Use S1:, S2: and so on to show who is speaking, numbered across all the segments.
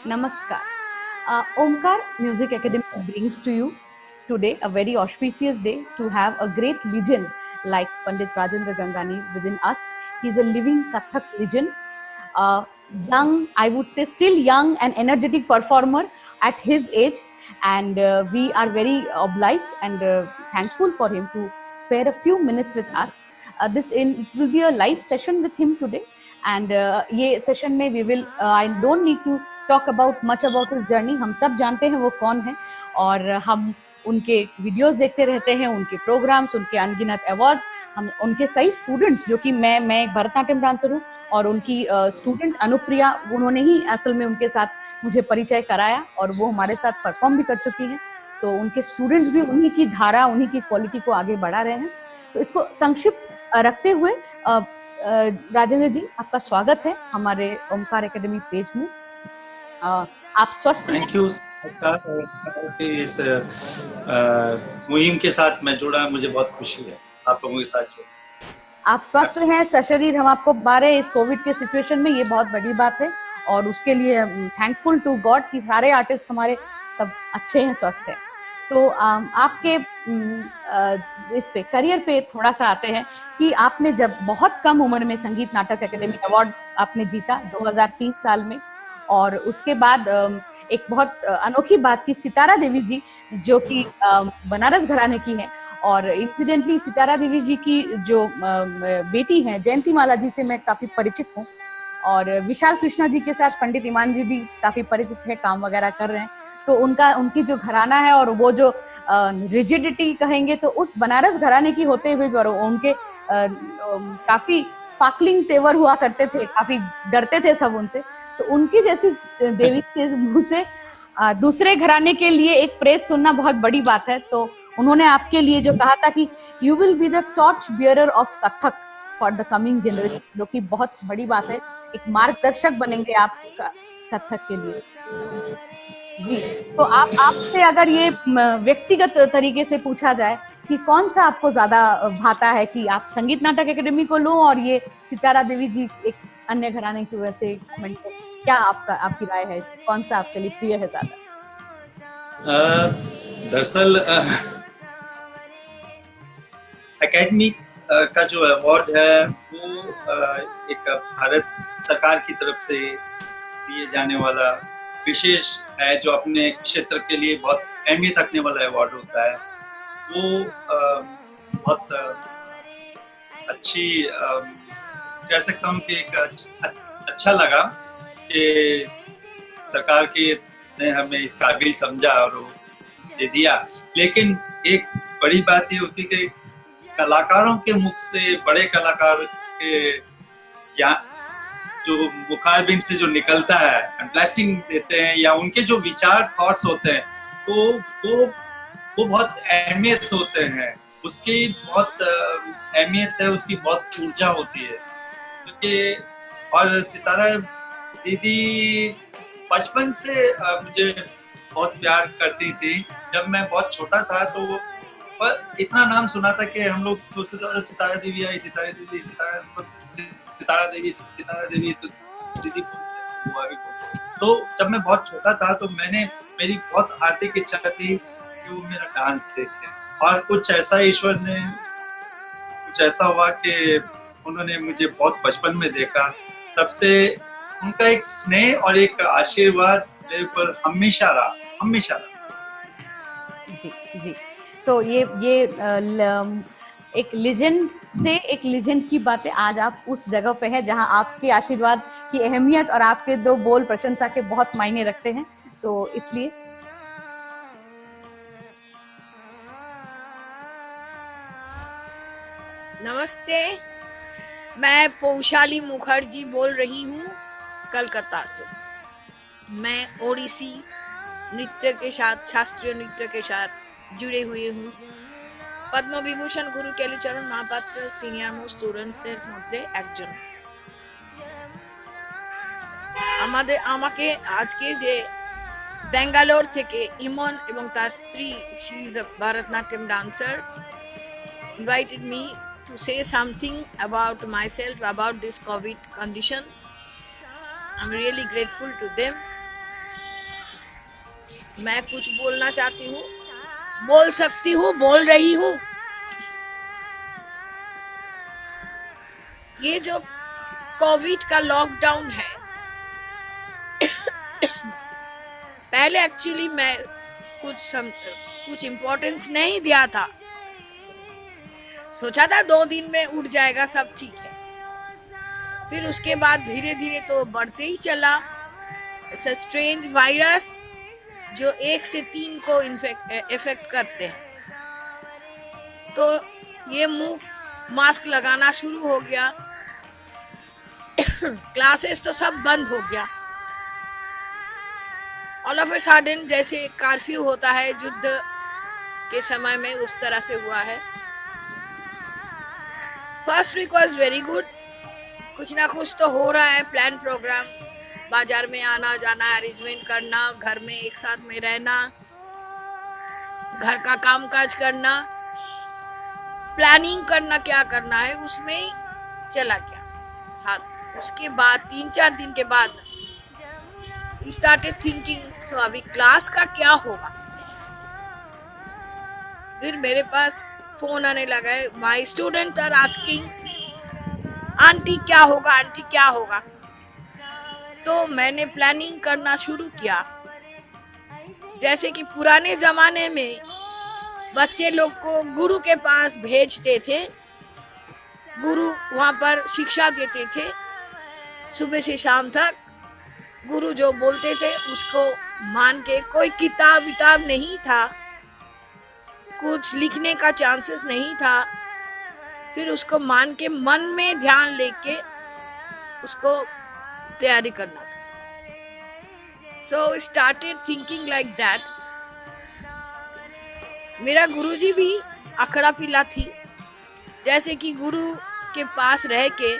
S1: Namaskar. Omkar Music Academy brings to you today a very auspicious day to have a great legend like Pandit Rajendra Gangani within us. He is a living Kathak legend, young, I would say still young and energetic performer at his age. And we are very obliged and thankful for him to spare a few minutes with us. It will be a live session with him today. And ये session में we will I don't need to talk about much about his journey. हम सब जानते हैं वो कौन है और हम उनके वीडियोस देखते रहते हैं, उनके प्रोग्राम्स, उनके अनगिनत अवार्ड्स, हम उनके कई स्टूडेंट्स जो कि मैं एक भरतनाट्यम डांसर हूँ और उनकी स्टूडेंट अनुप्रिया, उन्होंने ही असल में उनके साथ मुझे परिचय कराया और वो हमारे साथ परफॉर्म भी कर चुकी हैं। तो उनके स्टूडेंट्स भी उन्हीं की धारा, उन्हीं की क्वालिटी को आगे बढ़ा रहे हैं। तो इसको संक्षिप्त रखते हुए राजेंद्र जी, आपका स्वागत है हमारे ओमकार एकेडमी पेज में। आप स्वस्थ हैं?
S2: Thank you. नमस्कार। इस मुहिम के साथ मैं जुड़ा, मुझे बहुत खुशी है आप लोगों के साथ जुड़ा।
S1: आप स्वस्थ हैं, सशरीर हम आपको पा रहे हैं इस कोविड के सिचुएशन में, ये बहुत बड़ी बात है और उसके लिए थैंकफुल टू गॉड कि सारे आर्टिस्ट हमारे सब अच्छे हैं, स्वस्थ हैं। तो आपके इस पे करियर पे थोड़ा सा आते हैं कि आपने जब बहुत कम उम्र में संगीत नाटक अकेडमी अवार्ड आपने जीता 2003 साल में, और उसके बाद एक बहुत अनोखी बात की, सितारा देवी जी जो कि बनारस घराने की है और इंसिडेंटली सितारा देवी जी की जो बेटी हैं जयंती माला जी से मैं काफी परिचित हूँ और विशाल कृष्णा जी के साथ पंडित ईमान जी भी काफी परिचित है, काम वगैरह कर रहे हैं। तो उनकी जो घराना है और वो जो रिजिडिटी कहेंगे तो उस बनारस घराने की होते हुए भी, और उनके काफी स्पार्कलिंग तेवर हुआ करते थे, काफी डरते थे सब उनसे। तो उनकी जैसी देवी के मुंह से दूसरे घराने के लिए एक प्रेस सुनना बहुत बड़ी बात है। तो उन्होंने आपके लिए जो कहा था कि you will be the torch bearer of Kathak for the coming generation, जो कि बहुत बड़ी बात है, एक मार्गदर्शक बनेंगे आप कथक के लिए जी। तो आपसे अगर ये व्यक्तिगत तरीके से पूछा जाए कि कौन सा आपको ज्यादा भाता है कि आप संगीत नाटक एकेडमी को लो और ये सितारा देवी जी एक अन्य घराने की वजह से कमेंट को, क्या आपकी राय है, कौन सा आपके लिए प्रिय है ज्यादा?
S2: दरअसल एकेडमी का जो अवार्ड है वो एक भारत सरकार की तरफ से दिए जाने वाला विशेष है, जो अपने क्षेत्र के लिए बहुत अहमियत रखने वाला अवार्ड होता है। वो बहुत अच्छी कह सकता हूँ कि एक अच्छा लगा कि सरकार ने हमें इस काबिल समझा और ये दिया। लेकिन एक बड़ी बात ये होती कि कलाकारों के मुख से, बड़े कलाकार के या जो मुखारबिन से जो निकलता है, ब्लेसिंग देते हैं या उनके जो विचार, थॉट्स होते हैं, तो वो बहुत अहमियत होते हैं, उसकी बहुत अहमियत है, उसकी बहुत ऊर्जा होती है। क्योंकि और सितारा दीदी बचपन से मुझे बहुत प्यार करती थी। जब मैं बहुत छोटा था तो इतना नाम सुना था कि हम लोग सोचते थे सितारा देवी आई, सितारा देवी, सितारा देवी तो दीदी तो जब मैं बहुत छोटा था तो मेरी बहुत हार्दिक इच्छा थी कि वो मेरा डांस देखे, और कुछ ऐसा ईश्वर ने, कुछ ऐसा हुआ कि उन्होंने मुझे बहुत बचपन में देखा। तब से उनका एक स्नेह और एक आशीर्वाद मेरे ऊपर हमेशा रहा।
S1: जी जी। तो ये एक लेजेंड से एक लेजेंड की बातें, आज आप उस जगह पे है जहां आपके आशीर्वाद की अहमियत और आपके दो बोल प्रशंसा के बहुत मायने रखते हैं। तो इसलिए
S3: नमस्ते, मैं पौशाली मुखर्जी बोल रही हूँ कलकत्ता से। मैं ओडिसी नृत्य के साथ, शास्त्रीय नृत्य के साथ जुड़े हुए हूँ। पद्म विभूषण गुरु केलुचरण महापात्र সিনিয়র মোস্ট স্টুডেন্টসদের মধ্যে একজন। আমাকে আজকে যে বেঙ্গালোর থেকে ইমন এবং তার স্ত্রী, she is a Bharatanatyam dancer, invited me to say something about myself, about this COVID condition. I'm really grateful to them. मैं कुछ बोलना चाहती हूँ, बोल सकती हूँ, बोल रही हूँ। ये जो कोविड का लॉकडाउन है, पहले एक्चुअली मैं कुछ इम्पोर्टेंस नहीं दिया था। सोचा था 2 दिन में उठ जाएगा, सब ठीक है। फिर उसके बाद धीरे धीरे तो बढ़ते ही चला। इट्स अ स्ट्रेंज वायरस जो 1 से 3 को इफेक्ट करते हैं। तो ये मुंह मास्क लगाना शुरू हो गया। क्लासेस तो सब बंद हो गया। ऑल ऑफ ए सडन जैसे कर्फ्यू होता है युद्ध के समय में, उस तरह से हुआ है। First week was very good. कुछ ना कुछ तो हो रहा है, प्लान प्रोग्राम, बाजार में आना जाना, अरेंजमेंट करना, घर में एक साथ में रहना, घर का काम काज करना, प्लानिंग करना, क्या करना है, उसमें ही चला गया साथ। उसके बाद 3-4 दिन के बाद स्टार्टेड थिंकिंग, सो अभी क्लास का क्या होगा। फिर मेरे पास फोन आने लगा है, my student are asking aunty क्या होगा, आंटी क्या होगा। तो मैंने प्लानिंग करना शुरू किया। जैसे कि पुराने जमाने में बच्चे लोग को गुरु के पास भेजते थे, गुरु वहाँ पर शिक्षा देते थे सुबह से शाम तक। गुरु जो बोलते थे उसको मान के, कोई किताब विताब नहीं था, कुछ लिखने का चांसेस नहीं था। फिर उसको मान के मन में ध्यान लेके उसको तैयारी करना था। So started thinking like that. मेरा गुरुजी भी अखड़ा पिला थी। जैसे कि गुरु के पास रह के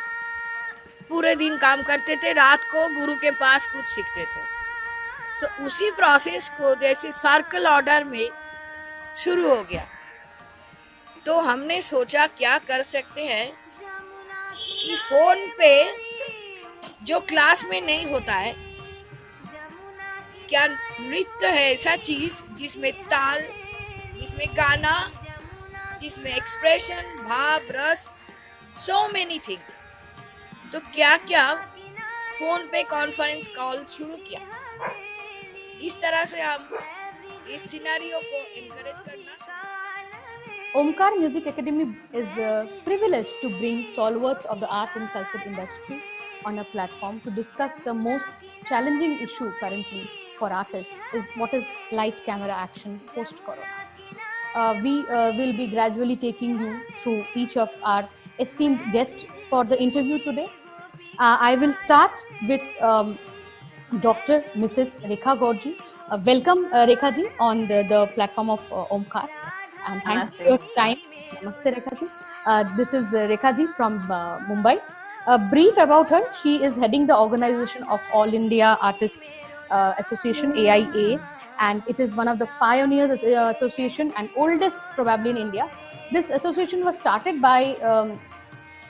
S3: पूरे दिन काम करते थे, रात को गुरु के पास कुछ सीखते थे। सो उसी प्रोसेस को जैसे सर्कल ऑर्डर में शुरू हो गया। तो हमने सोचा क्या कर सकते हैं कि फोन पे जो क्लास में नहीं होता है, क्या नृत्य है ऐसा चीज जिसमें ताल, जिसमें गाना, जिसमें एक्सप्रेशन, भाव, रस, सो मेनी थिंग्स। तो क्या क्या फोन पे कॉन्फ्रेंस कॉल शुरू किया। इस तरह से हम इस सिनेरियो को एनकरेज करना।
S1: Omkar Music Academy is privileged to bring stalwarts of the art and culture industry on a platform to discuss the most challenging issue currently for artists is what is light camera action post-corona. We will be gradually taking you through each of our esteemed guests for the interview today. I will start with Dr. Mrs. Rekha Gorji. Welcome, Rekha ji, on the platform of Omkar. And thanks for your time. Namaste, Rekha ji. This is Rekha ji from Mumbai. A brief about her: she is heading the organization of All India Artist Association (AIA), and it is one of the pioneers association and oldest probably in India. This association was started by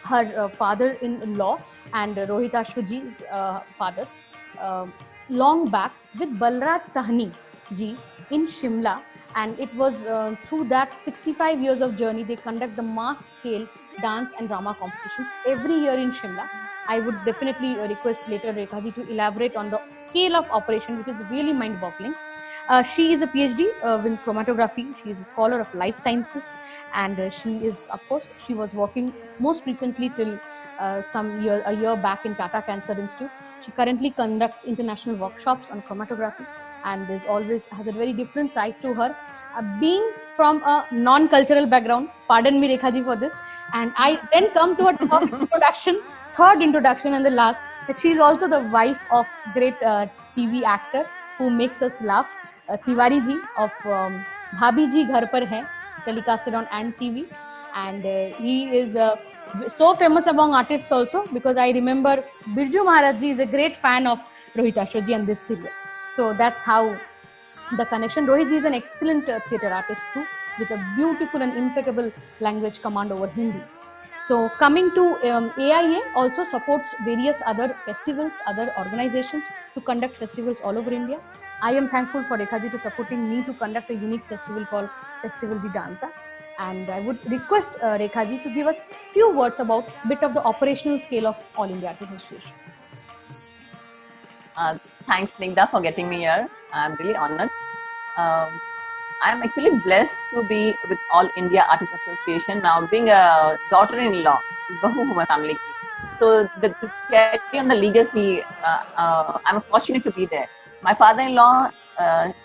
S1: her father-in-law and Rohit Ashwaji's father long back with Balraj Sahni ji in Shimla. And it was through that 65 years of journey, they conduct the mass scale dance and drama competitions every year in Shimla. I would definitely request later Rekha ji to elaborate on the scale of operation, which is really mind-boggling. She is a PhD in chromatography. She is a scholar of life sciences, and she is, of course, she was working most recently till a year back in Tata Cancer Institute. She currently conducts international workshops on chromatography, and has a very different side to her. Being from a non-cultural background, pardon me Rekha ji for this, and I then come to her third introduction and the last, that she is also the wife of great TV actor who makes us laugh, Tiwari ji of Bhabhi Ji Ghar Par Hai, telecasted on Ant TV, and he is so famous among artists also, because I remember Birju Maharaj ji is a great fan of Rohit Ashwaji and this serial. So that's how the connection. Rohit ji is an excellent theatre artist too, with a beautiful and impeccable language command over Hindi. So coming to AIA also supports various other festivals, other organizations to conduct festivals all over India. I am thankful for Rekha ji to supporting me to conduct a unique festival called Festival Di Danza. And I would request Rekha ji to give us few words about bit of the operational scale of All India Artists Association.
S4: Thanks, Snigdha, for getting me here. I'm really honored. I'm actually blessed to be with All India Artists Association now, being a daughter-in-law, bahu hu my family ki. So to carry on the legacy, I'm fortunate to be there. My father-in-law,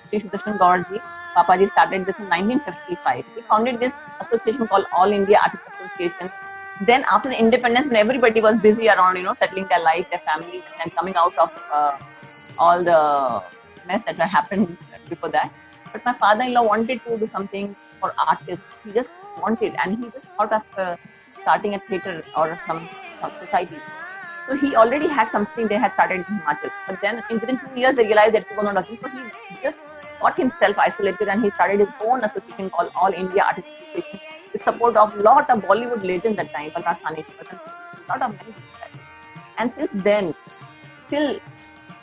S4: Sri Sudarshan Gaurji, Papaji started this in 1955. He founded this association called All India Artists Association. Then after the independence, when everybody was busy around, settling their life, their families, and then coming out of all the mess that had happened before that. But my father-in-law wanted to do something for artists. He just wanted, and he just thought of starting a theatre or some society. So he already had something they had started in Himachal. But then within 2 years, they realized that it was not working. So he just got himself isolated and he started his own association called All India Artists Association with support of a lot of Bollywood legends that time, Balraj Sahni, a lot of many people. And since then, till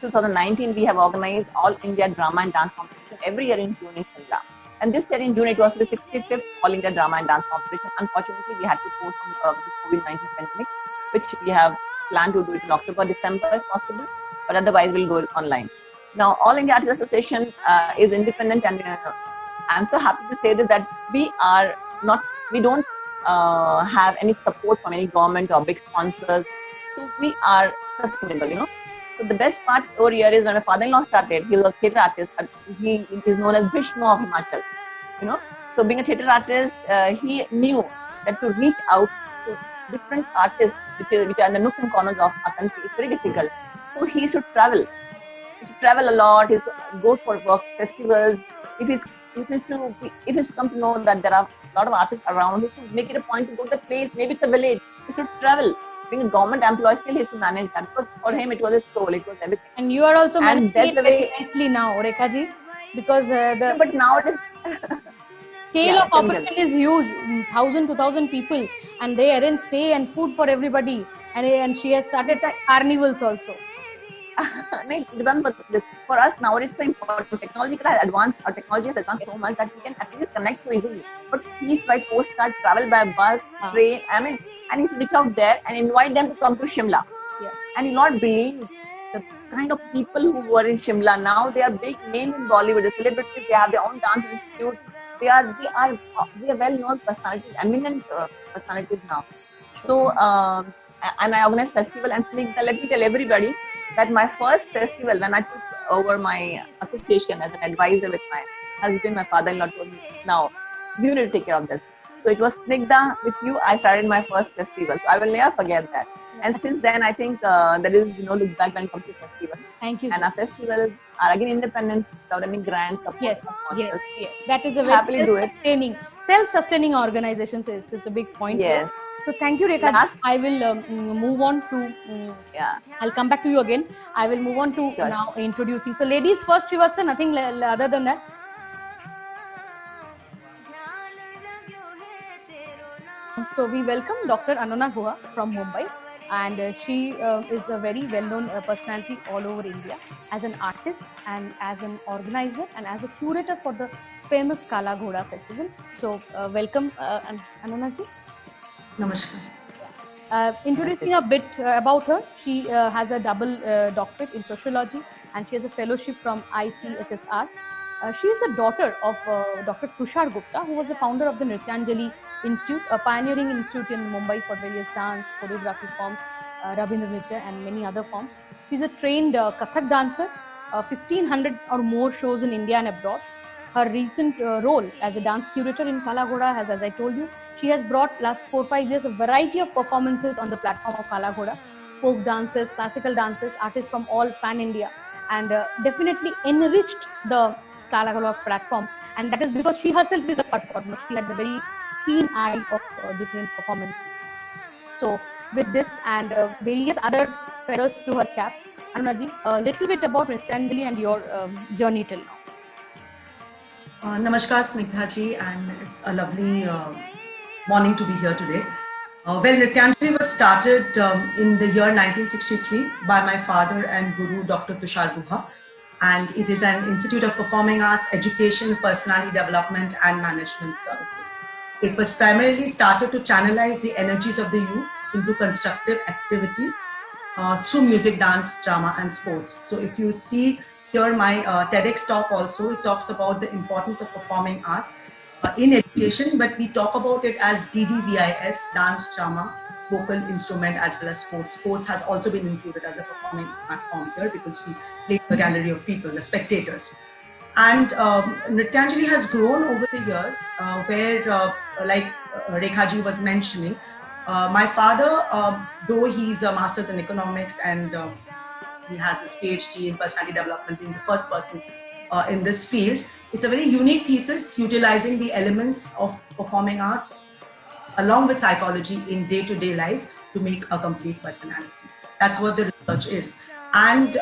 S4: 2019, we have organized All India Drama and Dance Competition every year in June in Shimla. And this year in June, it was the 65th All India Drama and Dance Competition. Unfortunately, we had to postpone because of this COVID-19 pandemic, which we have planned to do it in October, December if possible, but otherwise we'll go online. Now, All India Artists Association is independent, and I'm so happy to say that we don't have any support from any government or big sponsors. So we are sustainable, So the best part over here is when my father-in-law started, he was a theatre artist. He is known as Vishnu of Himachal, So being a theatre artist, he knew that to reach out to different artists, which are in the nooks and corners of our country, it's very difficult. So he should travel. He should travel a lot. He should go for work festivals. If he's to come to know that there are a lot of artists around, he should make it a point to go to the place. Maybe it's a village. He should travel. Being a government employee, still he has to manage that, because for him it was his soul, it was everything.
S1: And you are also managing
S4: that's the way
S1: nicely now, Rekha ji, because
S4: but now it is
S1: scale of operation is huge. 1,000 to 2,000 people, and they arrange stay and food for everybody, and she has started carnivals also.
S4: Remember this, for us now it's so important. Technology has advanced so much that we can at least connect so easily. But please write postcard, travel by bus, train, and he's reach out there and invite them to come to Shimla.
S1: Yeah.
S4: And you'll not believe the kind of people who were in Shimla now. They are big names in Bollywood, the celebrities. They have their own dance institutes. They are well-known personalities, eminent personalities now. So and I organize festival. And Snigdha, let me tell everybody that my first festival, when I took over my association as an advisor with my husband, my father-in-law told me, now you need to take care of this. So it was Snigdha, with you I started my first festival. So I will never forget that. And since then, I think there is no look back when it comes to festival.
S1: Thank you.
S4: And our festivals are again independent, without any grant support or sponsors.
S1: Yes. That is a
S4: very
S1: self-sustaining organization. So it's a big point.
S4: Yes.
S1: So thank you, Rekha. I will move on to. I'll come back to you again. I will move on to now introducing. So ladies first, Srivatsa, nothing other than that. So we welcome Dr. Anona Guha from Mumbai. And she is a very well-known personality all over India as an artist and as an organizer and as a curator for the famous Kala Ghoda festival. So welcome, Anona ji.
S5: Namaskar.
S1: Introducing a bit about her, she has a double doctorate in sociology and she has a fellowship from ICSSR. She is the daughter of Dr. Tushar Gupta, who was the founder of the Nrityanjali Institute, a pioneering institute in Mumbai for various dance, choreography forms, Rabindra Nritya and many other forms. She is a trained Kathak dancer, 1,500 or more shows in India and abroad. Her recent role as a dance curator in Kala Ghoda has, as I told you, she has brought last 4-5 years a variety of performances on the platform of Kala Ghoda, folk dancers, classical dancers, artists from all pan-India, and definitely enriched the Kala Ghoda platform. And that is because she herself is a performer. She had a very keen eye of different performances. So with this and various other feathers to her cap, Anunaji, a little bit about Nrityanjali and your journey till now.
S5: Namaskar, Snigdha ji, and it's a lovely morning to be here today. Well, Nrityanjali was started in the year 1963 by my father and guru, Dr. Tushar Guha, and it is an institute of performing arts, education, personality development, and management services. It was primarily started to channelize the energies of the youth into constructive activities through music, dance, drama, and sports. So if you see here my TEDx talk also, it talks about the importance of performing arts in education, but we talk about it as DDVIS, dance, drama, vocal instrument, as well as sports. Sports has also been included as a performing art form here because we play in the gallery of people, the spectators. And Nrityanjali has grown over the years where, like Rekhaji was mentioning, my father, though he's a master's in economics and he has his PhD in personality development, being the first person in this field, it's a very unique thesis utilizing the elements of performing arts along with psychology in day-to-day life to make a complete personality. That's what the research is. And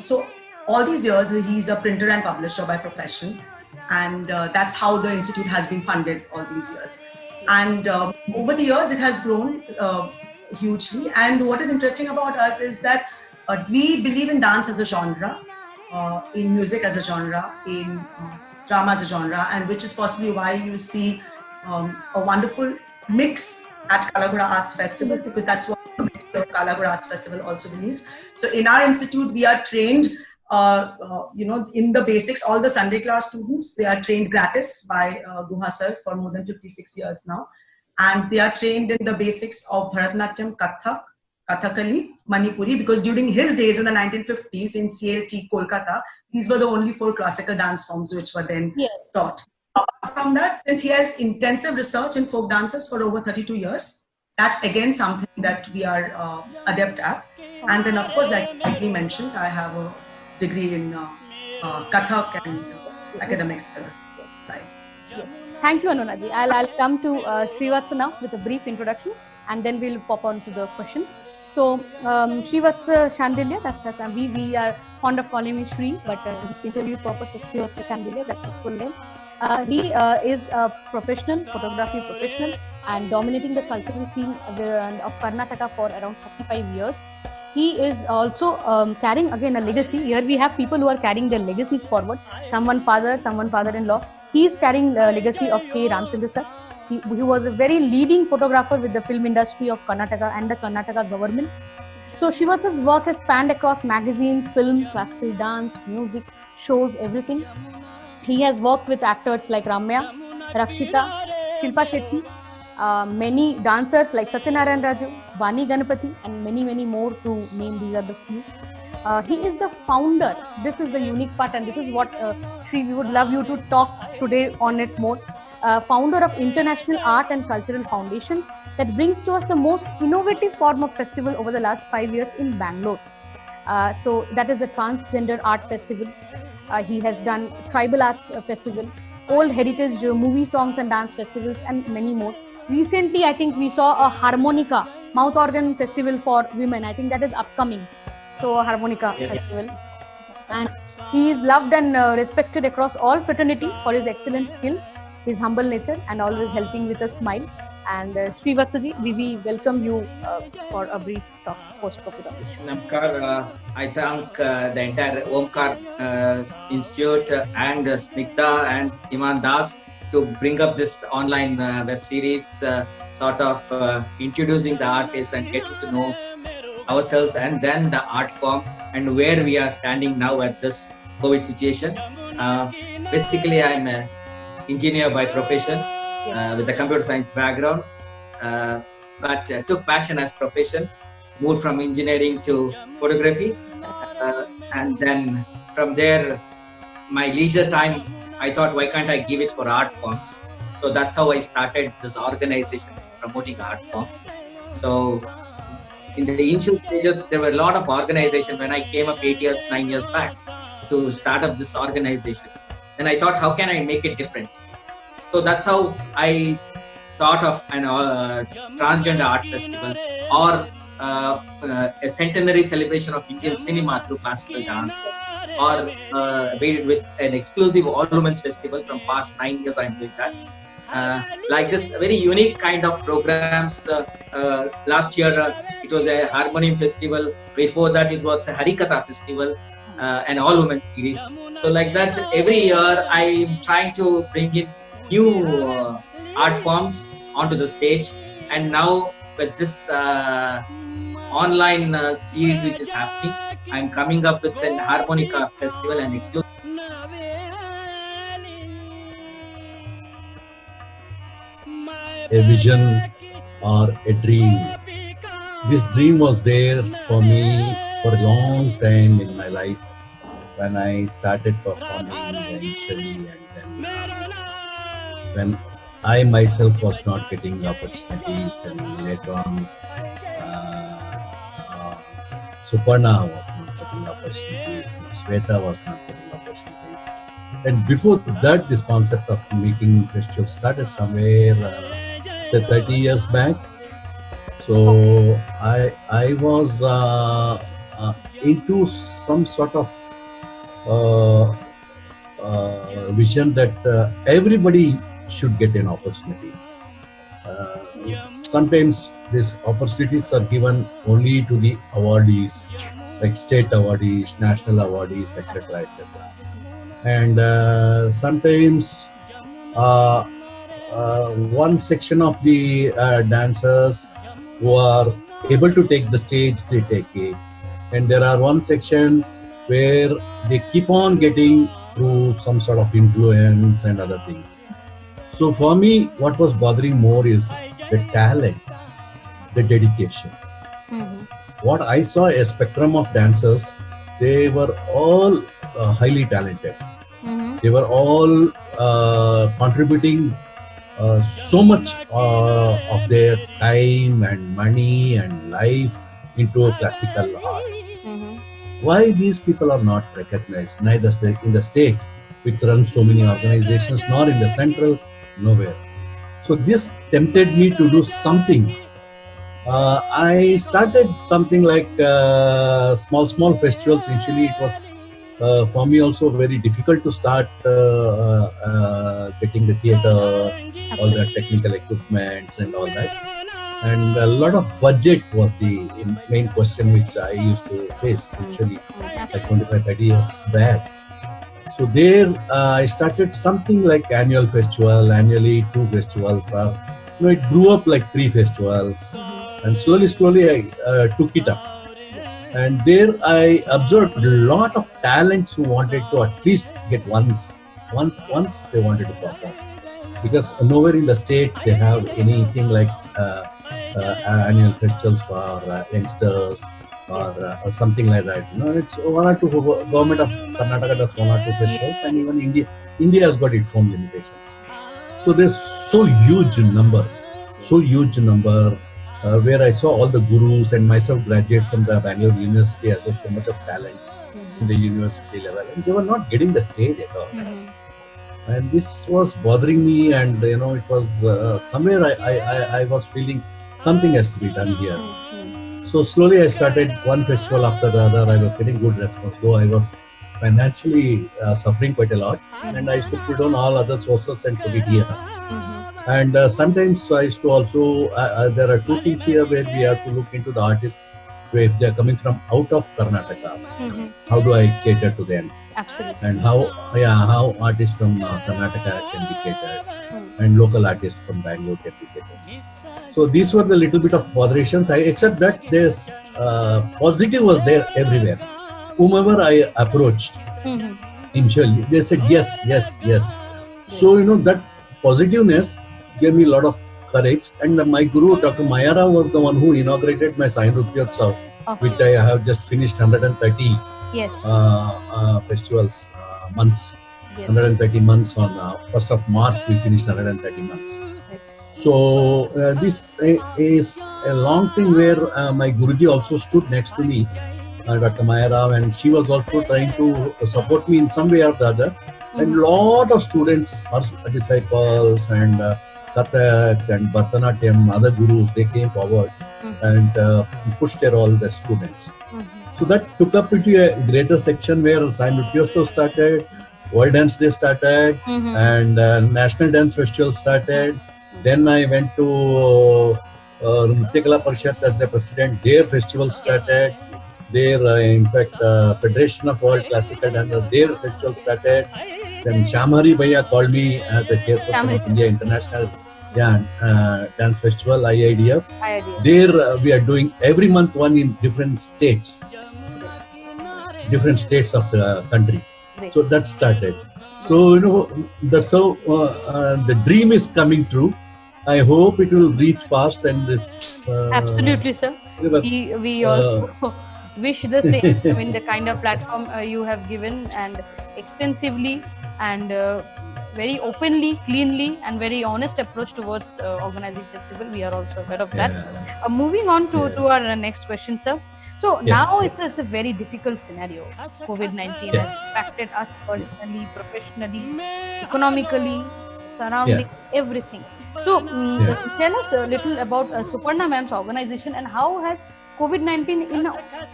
S5: so all these years, he's a printer and publisher by profession. And that's how the institute has been funded all these years. And over the years, it has grown hugely. And what is interesting about us is that we believe in dance as a genre, in music as a genre, in drama as a genre, and which is possibly why you see a wonderful mix at Kalagura Arts Festival, because that's what the Kalagura Arts Festival also believes. So in our institute, we are trained, in the basics. All the Sunday class students, they are trained gratis by Guha sir for more than 56 years now. And they are trained in the basics of Bharatanatyam, Kathak, Kathakali, Manipuri, because during his days in the 1950s in CLT, Kolkata, these were the only 4 classical dance forms which were then taught. Apart from that, since he has intensive research in folk dances for over 32 years, that's again something that we are adept at. And then, of course, like I mentioned, I have a degree in Kathak and academics side.
S1: Yes. Thank you, Anunaji. I'll come to Srivatsa now with a brief introduction, and then we'll pop on to the questions. So, Srivatsa Shandilya, that's we are fond of calling me Shri, but it's interview purpose of Srivatsa Shandilya, that's his full name. He is a professional, photography professional, and dominating the cultural scene of Karnataka for around 35 years. He is also carrying again a legacy. Here we have people who are carrying their legacies forward. Someone father-in-law. He is carrying the legacy of K. Ramchandra sir. He was a very leading photographer with the film industry of Karnataka and the Karnataka government. So Srivatsa's work has spanned across magazines, film, classical dance, music, shows, everything. He has worked with actors like Ramya, Rakshita, Shilpa Shetty, many dancers like Satyanarayan Raju, Vani Ganapati, and many, many more to name. These are the few. He is the founder. This is the unique part, and this is what Shri, we would love you to talk today on it more. Founder of International Art and Cultural Foundation that brings to us the most innovative form of festival over the last 5 years in Bangalore. So that is a transgender art festival. He has done tribal arts festival, old heritage movie songs and dance festivals, and many more. Recently, I think we saw a harmonica, mouth organ festival for women. I think that is upcoming. So a harmonica festival. And he is loved and respected across all fraternity for his excellent skill, his humble nature, and always helping with a smile. And Srivatsaji, we welcome you for a brief talk post-publication.
S6: Namaskar. I thank the entire Omkar Institute and Snigdha and Iman Das to bring up this online web series, sort of introducing the artists and getting to know ourselves and then the art form and where we are standing now at this COVID situation. Basically, I'm an engineer by profession with a computer science background, but took passion as profession, moved from engineering to photography, and then from there, my leisure time, I thought, why can't I give it for art forms? So that's how I started this organization promoting art form. So in the initial stages, there were a lot of organization when I came up 9 years back to start up this organization. And I thought, how can I make it different? So that's how I thought of an transgender art festival or a centenary celebration of Indian cinema through classical dance, or with an exclusive all women's festival. From past 9 years I'm doing that. like this very unique kind of programs. Last year it was a harmonium festival. Before that it was a Harikatha festival, an all-women series. So like that, every year I'm trying to bring in new art forms onto the stage. And now with this online series which is happening, I'm coming up with an harmonica festival and exclusive.
S7: A vision or a dream. This dream was there for me for a long time in my life when I started performing initially, and then when I myself was not getting opportunities, and later on Suparna was not getting opportunities, Shweta was not getting opportunities. And before that, this concept of making festivals started somewhere, say 30 years back. So I was into some sort of vision that everybody should get an opportunity. Sometimes these opportunities are given only to the awardees, like state awardees, national awardees, etc., etc. And sometimes one section of the dancers who are able to take the stage, they take it. And there are one section where they keep on getting through some sort of influence and other things. So for me, what was bothering more is the talent, the dedication. What I saw a spectrum of dancers, they were all highly talented. They were all contributing so much of their time and money and life into classical art. Why these people are not recognized, neither in the state, which runs so many organizations, nor in the central, nowhere. So this tempted me to do something. I started something like small festivals. Initially, it was for me also very difficult to start getting the theatre, all the technical equipments and all that. And a lot of budget was the main question which I used to face initially, like 25-30 years back. So there I started something like annual festival, annually 2 festivals. It grew up like 3 festivals, and slowly I took it up. And there I observed a lot of talents who wanted to at least get once they wanted to perform, because nowhere in the state they have anything like annual festivals for youngsters or something like that. It's 1 or 2. Government of Karnataka does 1 or 2 festivals, and even India has got its own limitations. So there's so huge number, where I saw all the gurus and myself graduate from the Bangalore University. I saw so much of talents in the university level, and they were not getting the stage at all. And this was bothering me, and it was somewhere I was feeling something has to be done here. So slowly I started one festival after the other. I was getting good response, though I was financially suffering quite a lot, and I used to put on all other sources and put it here. And sometimes I used to also, there are 2 things here where we have to look into the artists. So if they are coming from out of Karnataka, how do I cater to them?
S1: Absolutely.
S7: And how artists from Karnataka can be catered, and local artists from Bangalore can be catered. So these were the little bit of botherations. Except that there's positive was there everywhere. Whomever I approached initially, they said yes. So that positiveness gave me a lot of courage. And my guru, Dr. Mayara, was the one who inaugurated my Sai Nrutyotsav, which I have just finished 130 festivals, months. 130 months on 1st of March, we finished 130 months. So this is a long thing where my Guruji also stood next to me, Dr. Mayara, and she was also trying to support me in some way or the other. And lot of students, her disciples, and Kathak and Bharatanatyam, other gurus, they came forward and pushed all the students. So that took up into a greater section where Sai Nrutyotsav started, World Dance Day started, and National Dance Festival started. Then I went to Nritya Kala Parishad as the president. Their festival started. Their, in fact, Federation of World Classical Dancers, their festival started. Then Shamhari Bhaiya called me as the chairperson of India International Dance Festival, IIDF. There we are doing every month one in different states of the country. So that started. So that's how the dream is coming true. I hope it will reach fast, and this
S1: absolutely, sir. We also wish the same. I mean, the kind of platform you have given, and extensively, and very openly, cleanly, and very honest approach towards organizing festival. We are also aware of that. Moving on to our next question, sir. So now it's a very difficult scenario. COVID-19 has impacted us personally, professionally, economically, surrounding everything. So tell us a little about Suparna ma'am's organization, and how has COVID-19 in a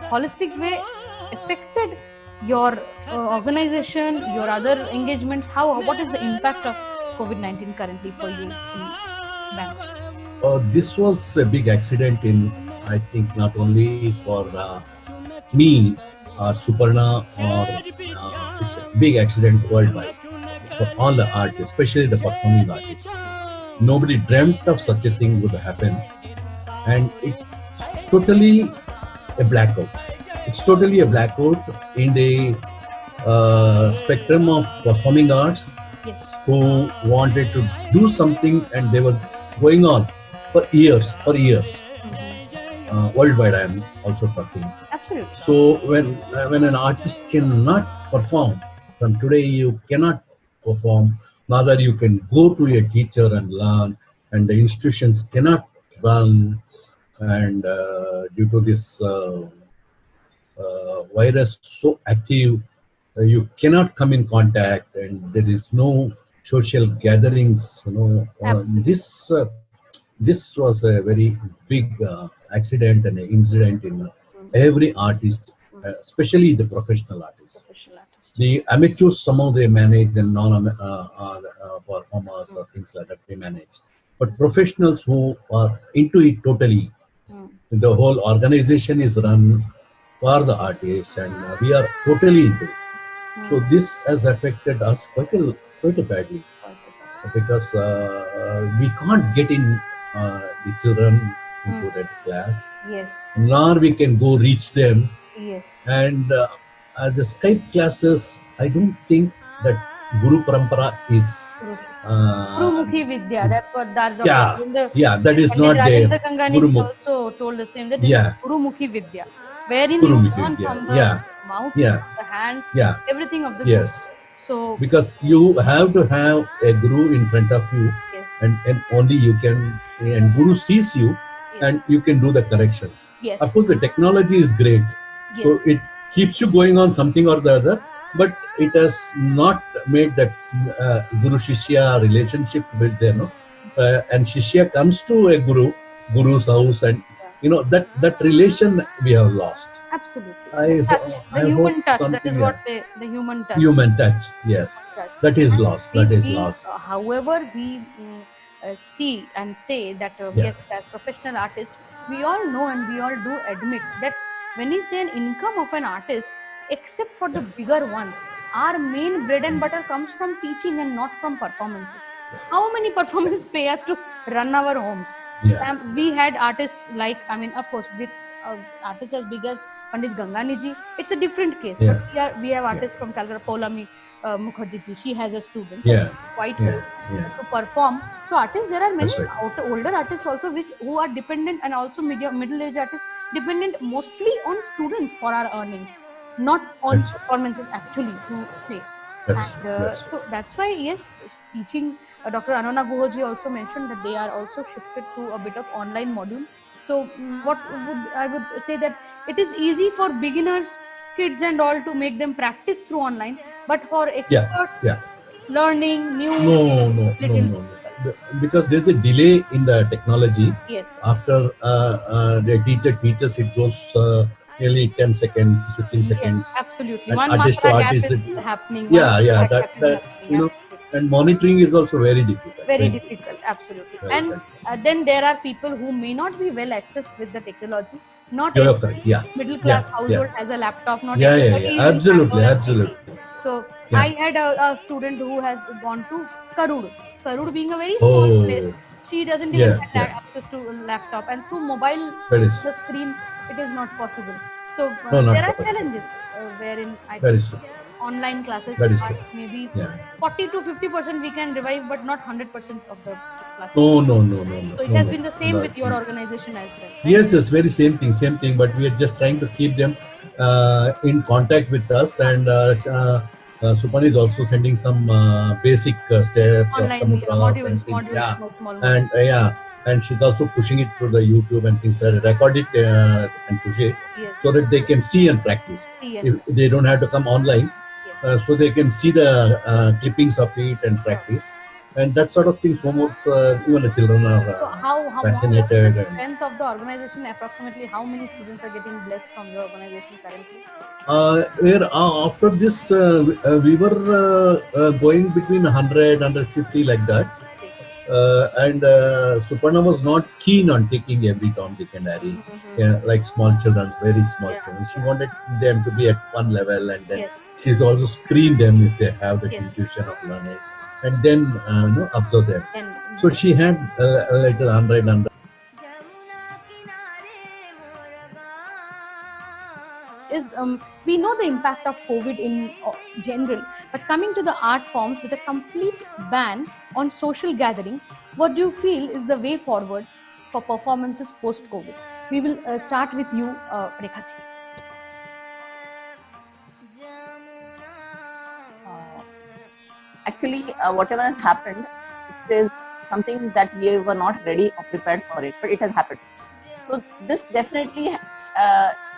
S1: holistic way affected your organization, your other engagements? What is the impact of COVID-19 currently for you in BAM?
S7: This was a big accident I think not only for me or Suparna, or it's a big accident worldwide for all the artists, especially the performing artists. Nobody dreamt of such a thing would happen, and it's totally a blackout. It's totally a blackout in the spectrum of performing arts who wanted to do something, and they were going on for years. Worldwide, I am also talking.
S1: Absolutely.
S7: So when an artist cannot perform, from today you cannot perform, neither you can go to a teacher and learn, and the institutions cannot run, and due to this virus so active, you cannot come in contact, and there is no social gatherings. This was a very big accident and incident in every artist, especially the professional artists. The amateurs, somehow they manage, and performers or things like that, they manage. But professionals who are into it totally, the whole organization is run for the artists, and we are totally into it. So this has affected us quite badly, because we can't get in the children into that class.
S1: Yes.
S7: Nor we can go reach them.
S1: Yes.
S7: And as a Skype classes, I don't think that Guru Parampara is
S1: Gurumukhi Vidya. That's what that.
S7: That is not there.
S1: Gangani also told the same, that Gurumukhi Vidya, wherein you learn from the mouth, the hands, everything of the guru. So because you have to have a guru in front of you, and only you can, and Guru sees you, and you can do the corrections. Of course, the technology is great, so it keeps you going on something or the other, but it has not made that Guru Shishya relationship which there, and Shishya comes to a Guru's house, and that relation we have lost. Absolutely.
S7: The
S1: human touch. That is what the human touch.
S7: Human touch. Yes. That is lost. That is lost.
S1: However, we see and say that yes, as professional artists, we all know and we all do admit that when we say an income of an artist, except for the bigger ones, our main bread and butter comes from teaching and not from performances. How many performances pay us to run our homes? We had artists like, of course, with artists as big as Pandit Gangani ji, it's a different case. But we have artists from Calcutta, Paulami Mukherjee ji, she has a student, quite old to perform. So artists, there are many older artists also who are dependent, and also middle-aged artists dependent mostly on students for our earnings, not on performances actually, to say. So that's why, yes, teaching, Dr. Anona Guha ji also mentioned that they are also shifted to a bit of online module. So I would say that it is easy for beginners, kids and all, to make them practice through online, but for experts, learning new...
S7: No. Because there's a delay in the technology.
S1: Yes.
S7: After the teacher teaches, it goes nearly 10 seconds, 15 seconds.
S1: Absolutely.
S7: And
S1: One
S7: artist
S1: mantra
S7: to
S1: gap
S7: artist,
S1: is happening.
S7: yeah,
S1: one
S7: yeah,
S1: mantra
S7: that,
S1: gap is
S7: that,
S1: happening,
S7: you know,
S1: absolutely.
S7: and monitoring is also very difficult.
S1: Very difficult, absolutely.
S7: Very
S1: And
S7: difficult.
S1: then there are people who may not be well accessed with the technology. Not
S7: You're
S1: every
S7: correct. Yeah,
S1: middle
S7: yeah,
S1: class
S7: yeah,
S1: household has a laptop. Not
S7: yeah, yeah,
S1: everybody
S7: yeah.
S1: is in
S7: Absolutely,
S1: Bangalore and
S7: absolutely.
S1: Delhi. So
S7: Yeah.
S1: I had a student who has gone to Karur. Karur being a very small place,
S7: Oh,
S1: she doesn't even
S7: yeah,
S1: have
S7: yeah.
S1: access to a laptop, and through mobile,
S7: That is
S1: the screen, it is not possible. So
S7: no,
S1: there
S7: not
S1: are
S7: possible.
S1: challenges wherein I
S7: That
S1: think
S7: is true.
S1: online classes
S7: That is
S1: are
S7: true.
S1: maybe
S7: Yeah.
S1: 40 to 50% we can revive, but not 100% of the classes.
S7: No, no, no, no, no,
S1: So it
S7: no,
S1: has
S7: no.
S1: been the same
S7: No.
S1: with your organization as well, right?
S7: Yes, yes, very same thing. But we are just trying to keep them in contact with us, and Supan is also sending some basic steps,
S1: Online, yeah,
S7: astamudras, and things.
S1: modules,
S7: Yeah,
S1: small
S7: and
S1: modules.
S7: yeah, and she's also pushing it through the YouTube and things like that. Record it and push it
S1: Yes,
S7: so that they can see and practice.
S1: see and
S7: If they don't have to come online,
S1: yes.
S7: so they can see the clippings of it and practice. And that sort of things, homeworks, even the children are
S1: So what is
S7: fascinated.
S1: the
S7: And
S1: strength of the organization? Approximately how many students are getting blessed from your organization currently?
S7: where after this, we were going between 100, 150 like that. And Suparna was not keen on taking every Tom, Dick and Harry, like small children, very small children. She wanted them to be at one level, and then she's also screen them if they have the intuition of learning, and then observe them. So she had a little 100.
S1: Is we know the impact of COVID in general, but coming to the art forms with a complete ban on social gathering, what do you feel is the way forward for performances post COVID? We will start with you, Rekha ji.
S4: Actually, whatever has happened, it is something that we were not ready or prepared for it, but it has happened. So this definitely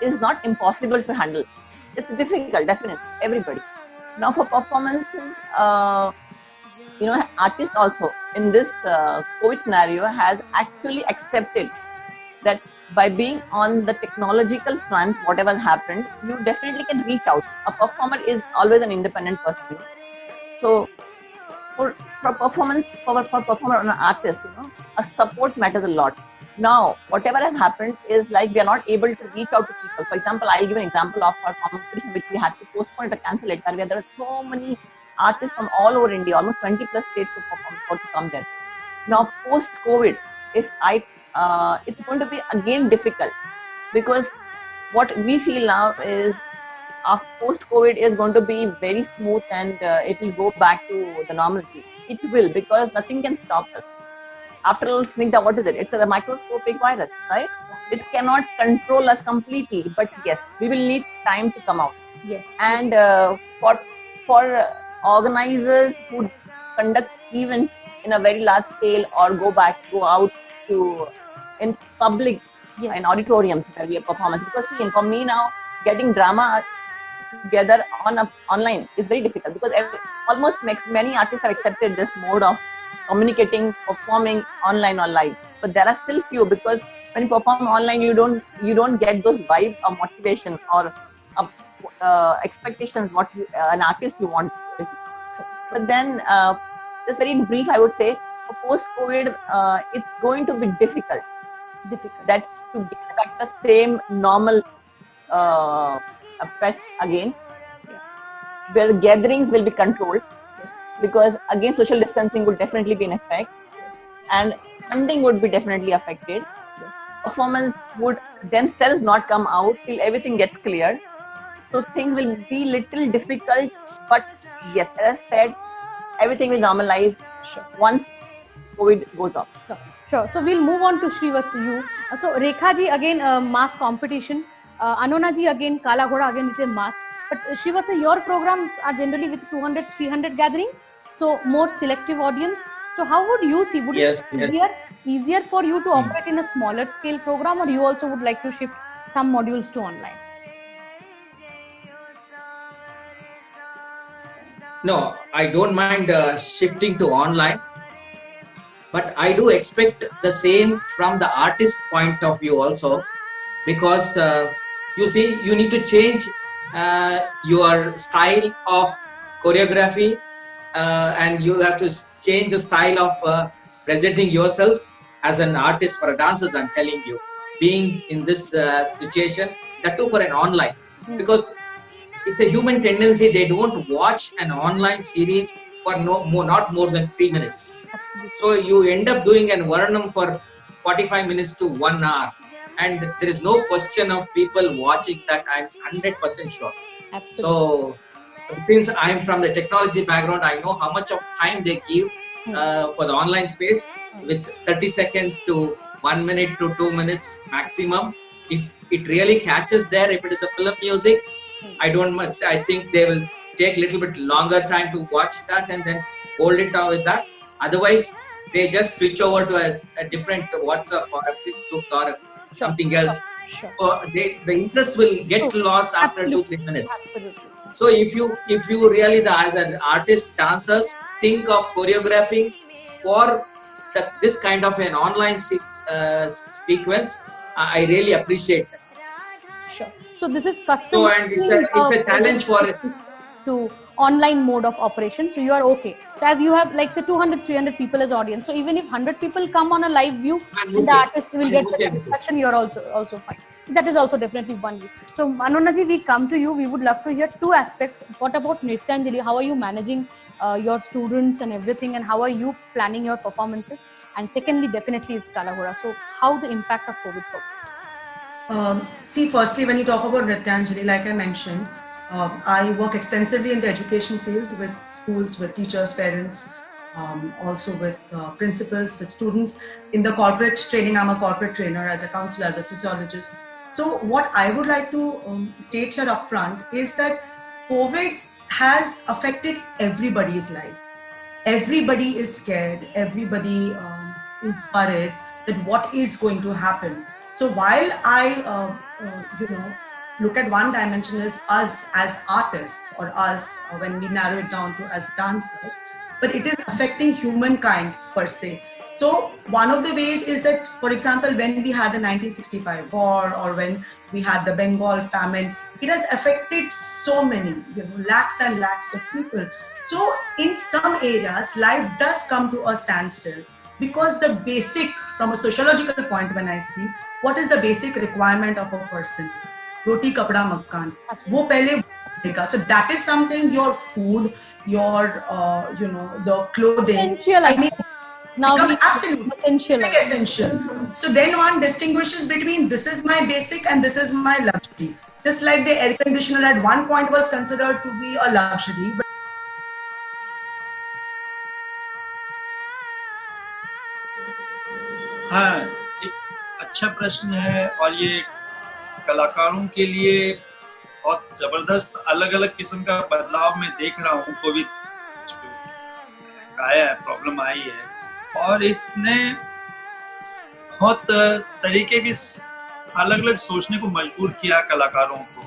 S4: is not impossible to handle. It's difficult, definitely, everybody. Now for performances, artists also in this COVID scenario has actually accepted that by being on the technological front, whatever happened, you definitely can reach out. A performer is always an independent person. So for performance, for performer or an artist, a support matters a lot. Now, whatever has happened is like we are not able to reach out to people. For example, I'll give an example of our competition which we had to postpone it or cancel it, where there are so many artists from all over India, almost 20 plus states to perform or to come there. Now, post-COVID, it's going to be again difficult, because what we feel now is post-COVID is going to be very smooth, and it will go back to the normalcy. It will, because nothing can stop us. After all, Snigdha, what is it? It's a microscopic virus, right? It cannot control us completely, but yes, we will need time to come out.
S1: Yes.
S4: And for organizers who conduct events in a very large scale or go out to in public, in auditoriums where we have performance. Because see, for me now, getting drama together online is very difficult, because almost many artists have accepted this mode of communicating, performing online or live. But there are still few, because when you perform online, you don't get those vibes or motivation or expectations what an artist you want to receive. But then, just very brief, I would say, for post-COVID, it's going to be difficult. That to get back the same normal patch again, where the gatherings will be controlled, because again social distancing would definitely be in effect, and funding would be definitely affected. Performance would themselves not come out till everything gets cleared. So things will be little difficult, but yes, as I said, everything will normalize once COVID goes off.
S1: Sure. So we'll move on to Srivatsa, you. So Rekha ji, again, mass competition. Anona ji, again, Kala Ghoda, again, it's a mass. But Srivatsa, your programs are generally with 200, 300 gathering. So more selective audience. So how would you see? Would it be easier for you to operate in a smaller scale program, or you also would like to shift some modules to online?
S6: No, I don't mind shifting to online. But I do expect the same from the artist point of view also, because You see, you need to change your style of choreography, and you have to change the style of presenting yourself as an artist for a dancers. I'm telling you, being in this situation, that too for an online, because it's a human tendency. They don't watch an online series for not more than 3 minutes. So you end up doing an Varanam for 45 minutes to 1 hour, and there is no question of people watching that. I'm 100% sure.
S1: Absolutely.
S6: So since I'm from the technology background, I know how much of time they give for the online space, with 30 seconds to 1 minute to 2 minutes maximum. If it really catches there, if it is a film music, I think they will take a little bit longer time to watch that and then hold it down with that. Otherwise, they just switch over to a different WhatsApp or a Facebook or something else.
S1: Sure.
S6: The interest will get lost after
S1: Absolutely.
S6: 2-3 minutes.
S1: Absolutely.
S6: So if you really, as an artist, dancers, think of choreographing for this kind of an online sequence, I really appreciate that.
S1: Sure. So this is custom.
S6: So, and it's a challenge for
S1: to online mode of operation. So you are okay. So as you have like say 200, 300 people as audience. So even if 100 people come on a live view, and the artist will get the satisfaction, you are also fine. That is also definitely one view. So Anurnaji, we come to you. We would love to hear two aspects. What about Nrityanjali? How are you managing your students and everything, and how are you planning your performances? And secondly, definitely is Kala Ghoda. So how the impact of COVID?
S5: See, firstly, when you talk about Nrityanjali, like I mentioned, I work extensively in the education field with schools, with teachers, parents, also with principals, with students. In the corporate training, I'm a corporate trainer as a counselor, as a sociologist. So what I would like to state here up front is that COVID has affected everybody's lives. Everybody is scared. Everybody is worried that what is going to happen. So while I, look at one dimension is us as artists, or us when we narrow it down to as dancers, but it is affecting humankind per se. So one of the ways is that, for example, when we had the 1965 war, or when we had the Bengal famine, it has affected so many, lakhs and lakhs of people. So in some areas, life does come to a standstill, because the basic, from a sociological point, when I see, what is the basic requirement of a person? Roti, kapda, makan. Wo pehle dega. So that is something, your food, your, the clothing.
S1: Essential.
S5: I mean,
S1: now
S5: absolutely essential. So then one distinguishes between this is my basic and this is my luxury. Just like the air conditioner at one point was considered to be a luxury, but
S2: हाँ, एक अच्छा प्रश्न है, और ये कलाकारों के लिए बहुत जबरदस्त अलग अलग किस्म का बदलाव मैं देख रहा हूँ। कोविड जो आया है, प्रॉब्लम आई है, और इसने बहुत तरीके की अलग अलग सोचने को मजबूर किया कलाकारों को,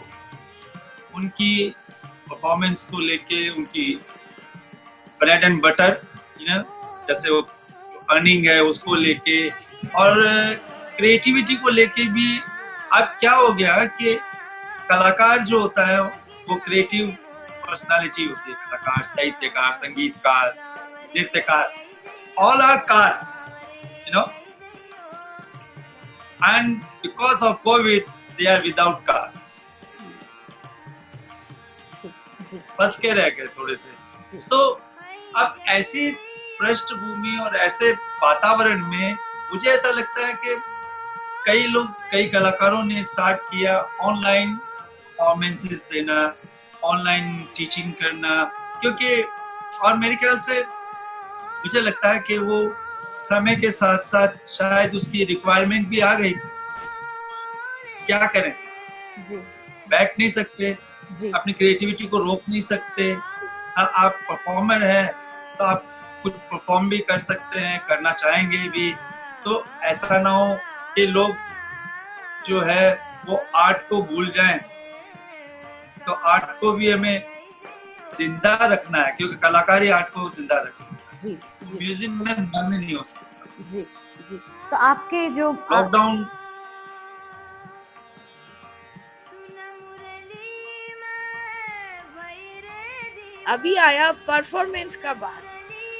S2: उनकी परफॉर्मेंस को लेके, उनकी ब्रेड एंड बटर, जैसे वो अर्निंग है उसको लेके, और क्रिएटिविटी को लेके भी। अब क्या हो गया कि कलाकार जो होता है वो क्रिएटिव पर्सनालिटी होती है। कलाकार, साहित्यकार, संगीतकार, नृत्यकार, all are car, and because of COVID they are without car, फंस के रह गए थोड़े से। तो अब ऐसी पृष्ठभूमि और ऐसे वातावरण में मुझे ऐसा लगता है कि कई कलाकारों ने स्टार्ट किया ऑनलाइन परफॉर्मेंसेस देना, ऑनलाइन टीचिंग करना, क्योंकि और मेरे ख्याल से मुझे लगता है कि वो समय के साथ साथ शायद उसकी रिक्वायरमेंट भी आ गई। क्या करें, बैठ नहीं सकते, अपनी क्रिएटिविटी को रोक नहीं सकते। आप परफॉर्मर हैं तो आप कुछ परफॉर्म भी कर सकते हैं, करना चाहेंगे भी, तो ऐसा ना हो कि लोग जो है वो आर्ट को भूल जाएं। तो आर्ट को भी हमें जिंदा रखना है, क्योंकि कलाकारी आर्ट को जिंदा रख सकता है, म्यूजिक में बंद नहीं हो सकता।
S1: जी जी। तो आपके जो
S2: लॉकडाउन
S3: अभी आया परफॉर्मेंस का बात।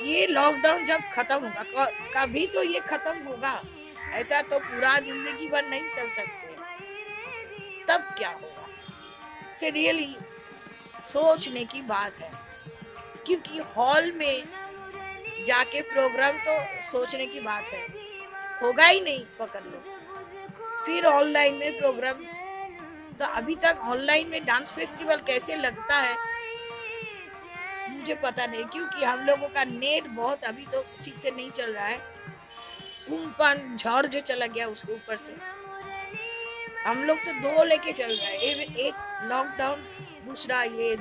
S3: ये लॉकडाउन जब खत्म होगा, कभी तो ये खत्म होगा, ऐसा तो पूरा जिंदगी भर नहीं चल सकते, तब क्या होगा से रियली सोचने की बात है। क्योंकि हॉल में जाके प्रोग्राम तो सोचने की बात है, होगा ही नहीं, पकड़ लो। फिर ऑनलाइन में प्रोग्राम, तो अभी तक ऑनलाइन में डांस फेस्टिवल कैसे लगता है मुझे पता नहीं, क्योंकि हम लोगों का नेट बहुत अभी तो ठीक से नहीं चल रहा है। उम्फान झड़ जो चला गया उसके ऊपर से हम लोग तो दो लेके चल रहे हैं, एक लॉकडाउन, दूसरा ये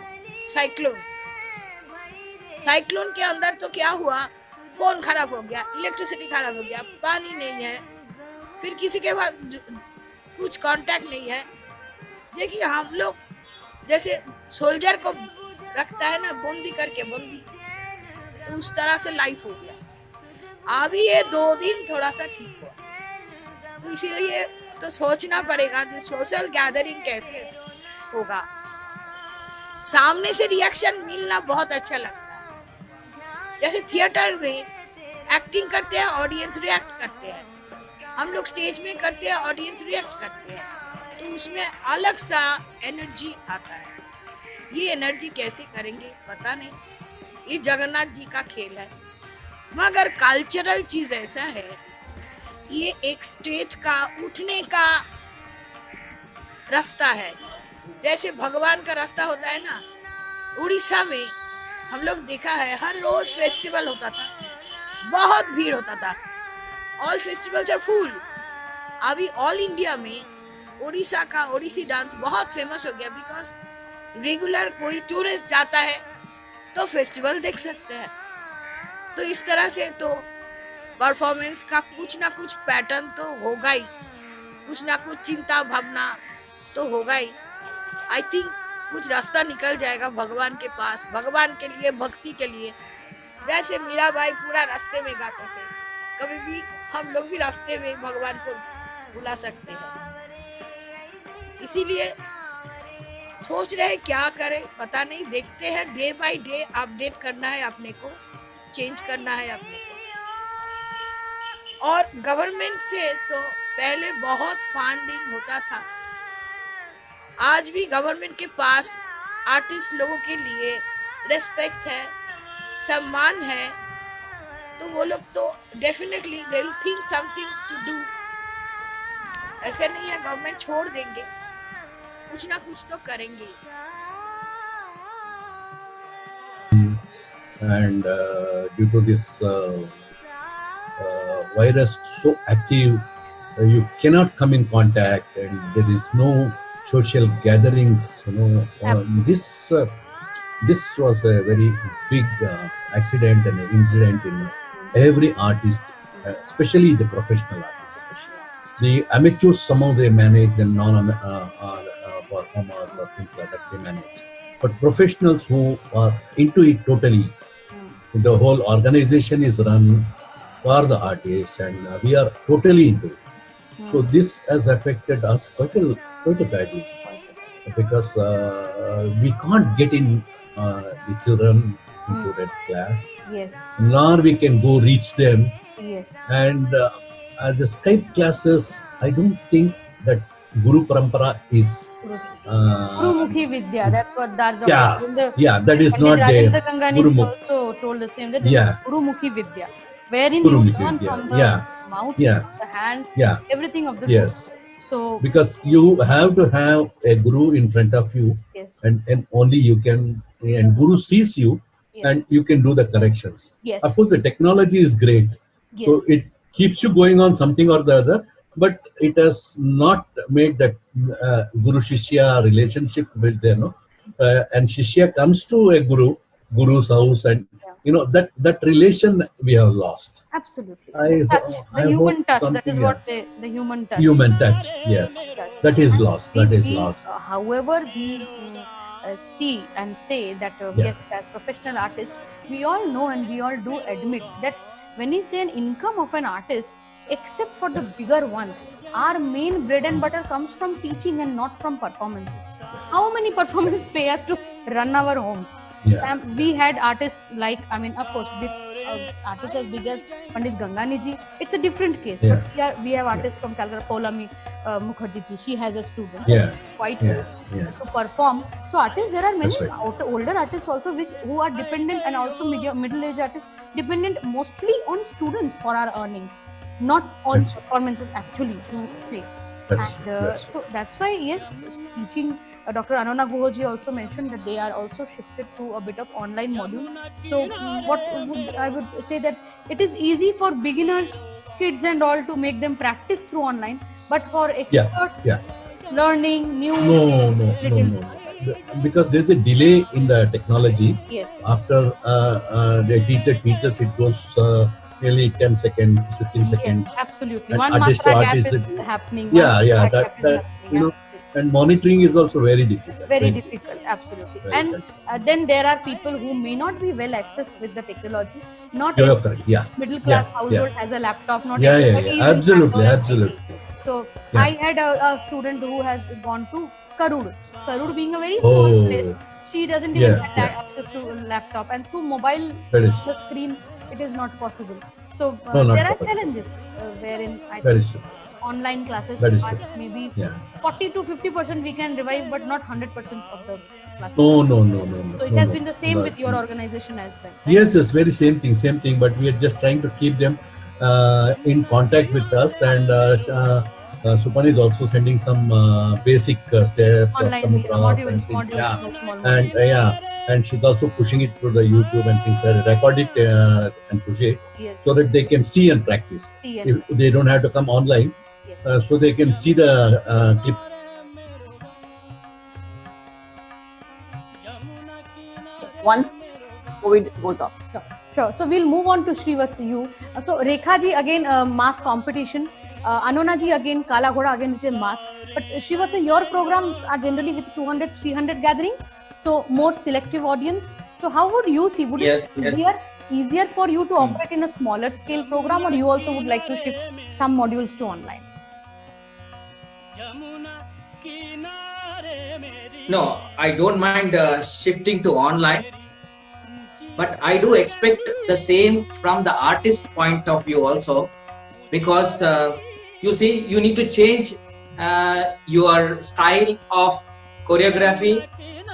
S3: साइक्लोन के अंदर तो क्या हुआ, फोन खराब हो गया, इलेक्ट्रिसिटी खराब हो गया, पानी नहीं है, फिर किसी के पास कुछ कांटेक्ट नहीं है। देखिए हम लोग जैसे सोल्जर को रखता है ना बंदी करके, बंदी, तो उस तरह से लाइफ हो गया। अभी ये 2 दिन थोड़ा सा ठीक हुआ, तो इसीलिए तो सोचना पड़ेगा जो सोशल गैदरिंग कैसे होगा। सामने से रिएक्शन मिलना बहुत अच्छा लगता है। जैसे थिएटर में एक्टिंग करते हैं, ऑडियंस रिएक्ट करते हैं, हम लोग स्टेज में करते हैं, ऑडियंस रिएक्ट करते हैं, तो उसमें अलग सा एनर्जी आता है। ये एनर्जी कैसे करेंगे पता नहीं, ये जगन्नाथ जी का खेल है। मगर कल्चरल चीज ऐसा है, ये एक स्टेट का उठने का रास्ता है। जैसे भगवान का रास्ता होता है ना, उड़ीसा में हम लोग देखा है हर रोज फेस्टिवल होता था, बहुत भीड़ होता था, ऑल फेस्टिवल्स आर फुल। अभी ऑल इंडिया में उड़ीसा का ओडिसी डांस बहुत फेमस हो गया, बिकॉज रेगुलर कोई टूरिस्ट जाता है तो फेस्टिवल देख सकते हैं। तो इस तरह से तो परफॉर्मेंस का कुछ ना कुछ पैटर्न तो होगा ही, कुछ ना कुछ चिंता भावना तो होगा ही। आई थिंक कुछ रास्ता निकल जाएगा भगवान के पास, भगवान के लिए, भक्ति के लिए। जैसे मीराबाई पूरा रास्ते में गाते थे, कभी भी हम लोग भी रास्ते में भगवान को बुला सकते हैं। इसीलिए सोच रहे हैं क्या करें पता नहीं, देखते हैं, डे बाय डे अपडेट करना है अपने को, चेंज करना है अपने को। और गवर्नमेंट से तो पहले बहुत फंडिंग होता था, आज भी गवर्नमेंट के पास आर्टिस्ट लोगों के लिए रेस्पेक्ट है, सम्मान है, तो वो लोग तो definitely they will think something to do. ऐसे नहीं है गवर्नमेंट छोड़ देंगे, कुछ ना कुछ तो करेंगे।
S7: And due to this virus so active, you cannot come in contact, and there is no social gatherings. This was a very big accident and incident in every artist, especially the professional artists. The amateurs, somehow they manage, and performers or things like that, they manage. But professionals who are into it totally, the whole organization is run for the artists, and we are totally into it. So this has affected us quite badly, because we can't get in the children into that class.
S1: Yes.
S7: Nor we can go reach them.
S1: Yes.
S7: And as a Skype classes, I don't think that Guru Parampara is
S1: Gurumukhi Vidya. That's what Dr.
S7: that is not there.
S1: Gurumukhi also told the same, that Gurumukhi Vidya, wherein you learn from the mouth, the hands, everything of the
S7: Yes.
S1: guru. So
S7: Because you have to have a guru in front of you,
S1: yes.
S7: and only you can, and Guru sees you, and you can do the corrections.
S1: Yes.
S7: Of course, the technology is great, so it keeps you going on something or the other, but it has not made that Guru Shishya relationship which there, no, and Shishya comes to a Guru's house, and that relation we have lost.
S1: Absolutely. The human touch. That is what the human touch.
S7: Human touch. Yes. That is lost. That is lost.
S1: However, we see and say that yes, as professional artists, we all know and we all do admit that when we say an income of an artist, except for the bigger ones, our main bread and butter comes from teaching and not from performances. How many performances pay us to run our homes.
S7: Yeah.
S1: We had artists like, I mean, of course, with artists as big as Pandit Gangani ji, it's a different case.
S7: Yeah.
S1: But we have artists from Calcutta, Poulami Mukherjee ji, she has a student.
S7: Yeah.
S1: Quite
S7: Yeah.
S1: good
S7: Yeah.
S1: to perform. So artists, there are many
S7: That's right.
S1: older artists also who are dependent, and also middle-aged artists dependent mostly on students for our earnings, not on
S7: That's right.
S1: performances actually, to say.
S7: That's
S1: And
S7: that's
S1: so that's why, yes, teaching. Dr. Anona Guhoji also mentioned that they are also shifted to a bit of online module. So I would say that it is easy for beginners, kids and all, to make them practice through online, but for experts,
S7: yeah.
S1: learning new,
S7: No. Because there's a delay in the technology.
S1: Yes.
S7: After the teacher teaches, it goes nearly 10 seconds, 15 seconds.
S1: Yes, absolutely.
S7: And
S1: One
S7: artist
S1: matra
S7: to
S1: gap
S7: artist,
S1: is happening.
S7: yeah,
S1: one
S7: yeah,
S1: matra
S7: that-
S1: gap is
S7: that,
S1: happening,
S7: you know,
S1: absolutely.
S7: and monitoring is also very difficult.
S1: Very difficult, absolutely.
S7: Very
S1: And then there are people who may not be well accessed with the technology. Not
S7: You're
S1: every
S7: correct. Yeah.
S1: middle class
S7: Yeah,
S1: household has a laptop. Not
S7: Yeah.
S1: everybody is in
S7: Absolutely.
S1: Bangalore.
S7: Absolutely.
S1: So
S7: Yeah.
S1: I had a student who has gone to Karud. Karud being a very small place,
S7: Oh,
S1: she doesn't even
S7: Yeah,
S1: have access to a laptop, and through mobile
S7: that is true.
S1: screen, it is not possible. So
S7: No, not
S1: there are
S7: possible.
S1: challenges wherein I
S7: That
S1: think
S7: is true.
S1: online classes
S7: That is
S1: are
S7: true.
S1: maybe
S7: Yeah.
S1: 40 to 50% we can revive, but not 100% of the classes.
S7: No.
S1: So it has been the same with your organization as well. Right?
S7: Yes, very same thing. But we are just trying to keep them in contact with us, and Supani is also sending some basic steps,
S1: Online
S7: Astamudras and things.
S1: modules,
S7: Yeah,
S1: small
S7: and and she's also pushing it through the YouTube and things like that. Record it and push it
S1: yes,
S7: so that they can see and practice.
S1: yes,
S7: If they don't have to come online,
S1: yes.
S7: so they can see the clip.
S4: Once COVID goes off.
S1: Sure. So we'll move on to Srivatsa, you. So Rekha ji, again, mass competition. Anona ji, again, Kala Ghoda, again, which is mass. But Srivatsa, your programs are generally with 200, 300 gathering. So more selective audience. So how would you see? Would
S6: Yes,
S1: it be easier for you to operate in a smaller scale program, or you also would like to shift some modules to online?
S6: No, I don't mind shifting to online, but I do expect the same from the artist point of view also, because you see, you need to change your style of choreography,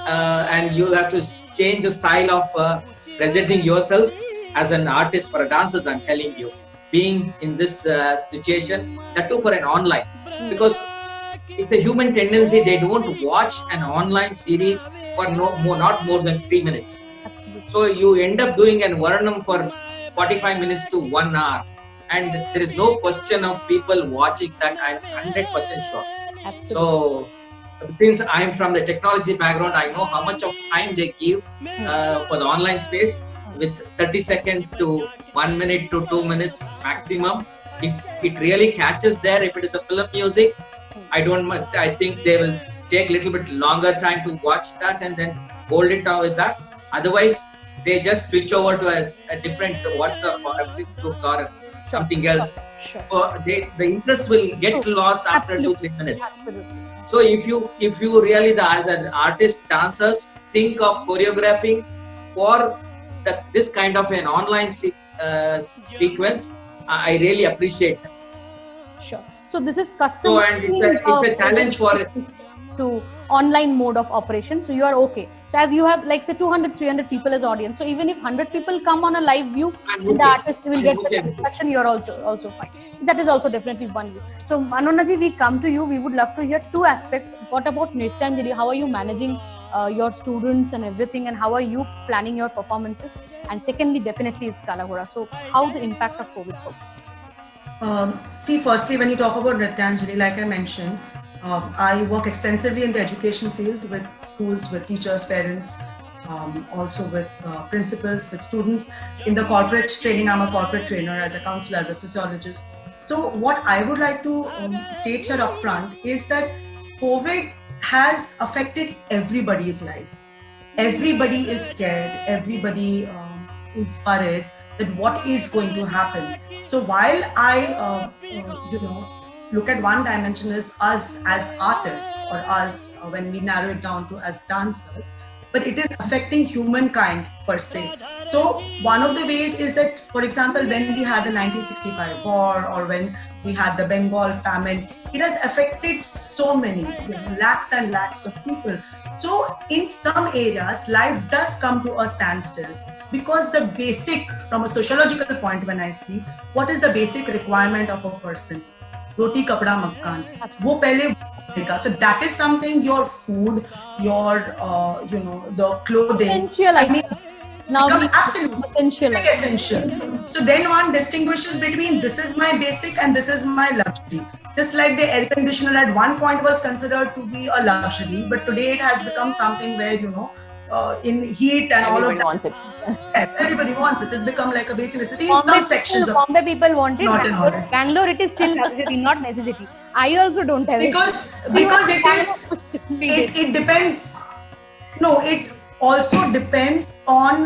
S6: and you have to change the style of presenting yourself as an artist for a dancers. I'm telling you, being in this situation, that too for an online, because it's a human tendency. They don't watch an online series for not more than 3 minutes.
S1: Absolutely.
S6: So you end up doing an Varanam for 45 minutes to 1 hour, and there is no question of people watching that. I'm 100% sure.
S1: Absolutely.
S6: So since I'm from the technology background, I know how much of time they give for the online space, with 30 seconds to 1 minute to 2 minutes maximum. If it really catches there, if it is a film music, I think they will take a little bit longer time to watch that and then hold it down with that. Otherwise, they just switch over to a different WhatsApp or a Facebook or something else.
S1: Sure.
S6: So the interest will get lost after
S1: Absolutely.
S6: 2-3 minutes.
S1: Absolutely.
S6: So if you really, as an artist, dancers, think of choreographing for this kind of an online sequence, I really appreciate it.
S1: Sure. So this is custom.
S6: So, and it's a challenge for
S1: to online mode of operation. So you are okay. So as you have, like, say 200, 300 people as audience. So even if 100 people come on a live view, and the artist will get the satisfaction, you are also fine. That is also definitely one view. So Anona ji, we come to you. We would love to hear two aspects. What about Nrityanjali? How are you managing your students and everything, and how are you planning your performances? And secondly, definitely is Kala Ghoda. So how the impact of COVID for you?
S5: See, firstly, when you talk about Nrityanjali, like I mentioned, I work extensively in the education field with schools, with teachers, parents, also with principals, with students. In the corporate training, I'm a corporate trainer, as a counselor, as a sociologist. So what I would like to state here up front is that COVID has affected everybody's lives. Everybody is scared, everybody is worried that what is going to happen. So while I, look at one dimension as us as artists, or us when we narrow it down to as dancers, but it is affecting humankind per se. So one of the ways is that, for example, when we had the 1965 war or when we had the Bengal famine, it has affected so many, lakhs and lakhs of people. So in some areas, life does come to a standstill because the basic, from a sociological point, when I see, what is the basic requirement of a person? Roti, kapda, makan. वो पहले देगा. So that is something, your food, your, the clothing.
S1: Essential, I mean, now
S5: absolutely essential. So then one distinguishes between this is my basic and this is my luxury. Just like the air conditioner at one point was considered to be a luxury, but today it has become something where, in heat and
S4: everybody
S5: all of that.
S4: Wants it.
S5: Yes, everybody wants it. It's become like a basic necessity in some sections of
S1: Bombay people want it.
S5: Not in all cases.
S1: Bangalore, it is still luxury, not necessity. I also don't have
S5: because it depends. No, it also depends on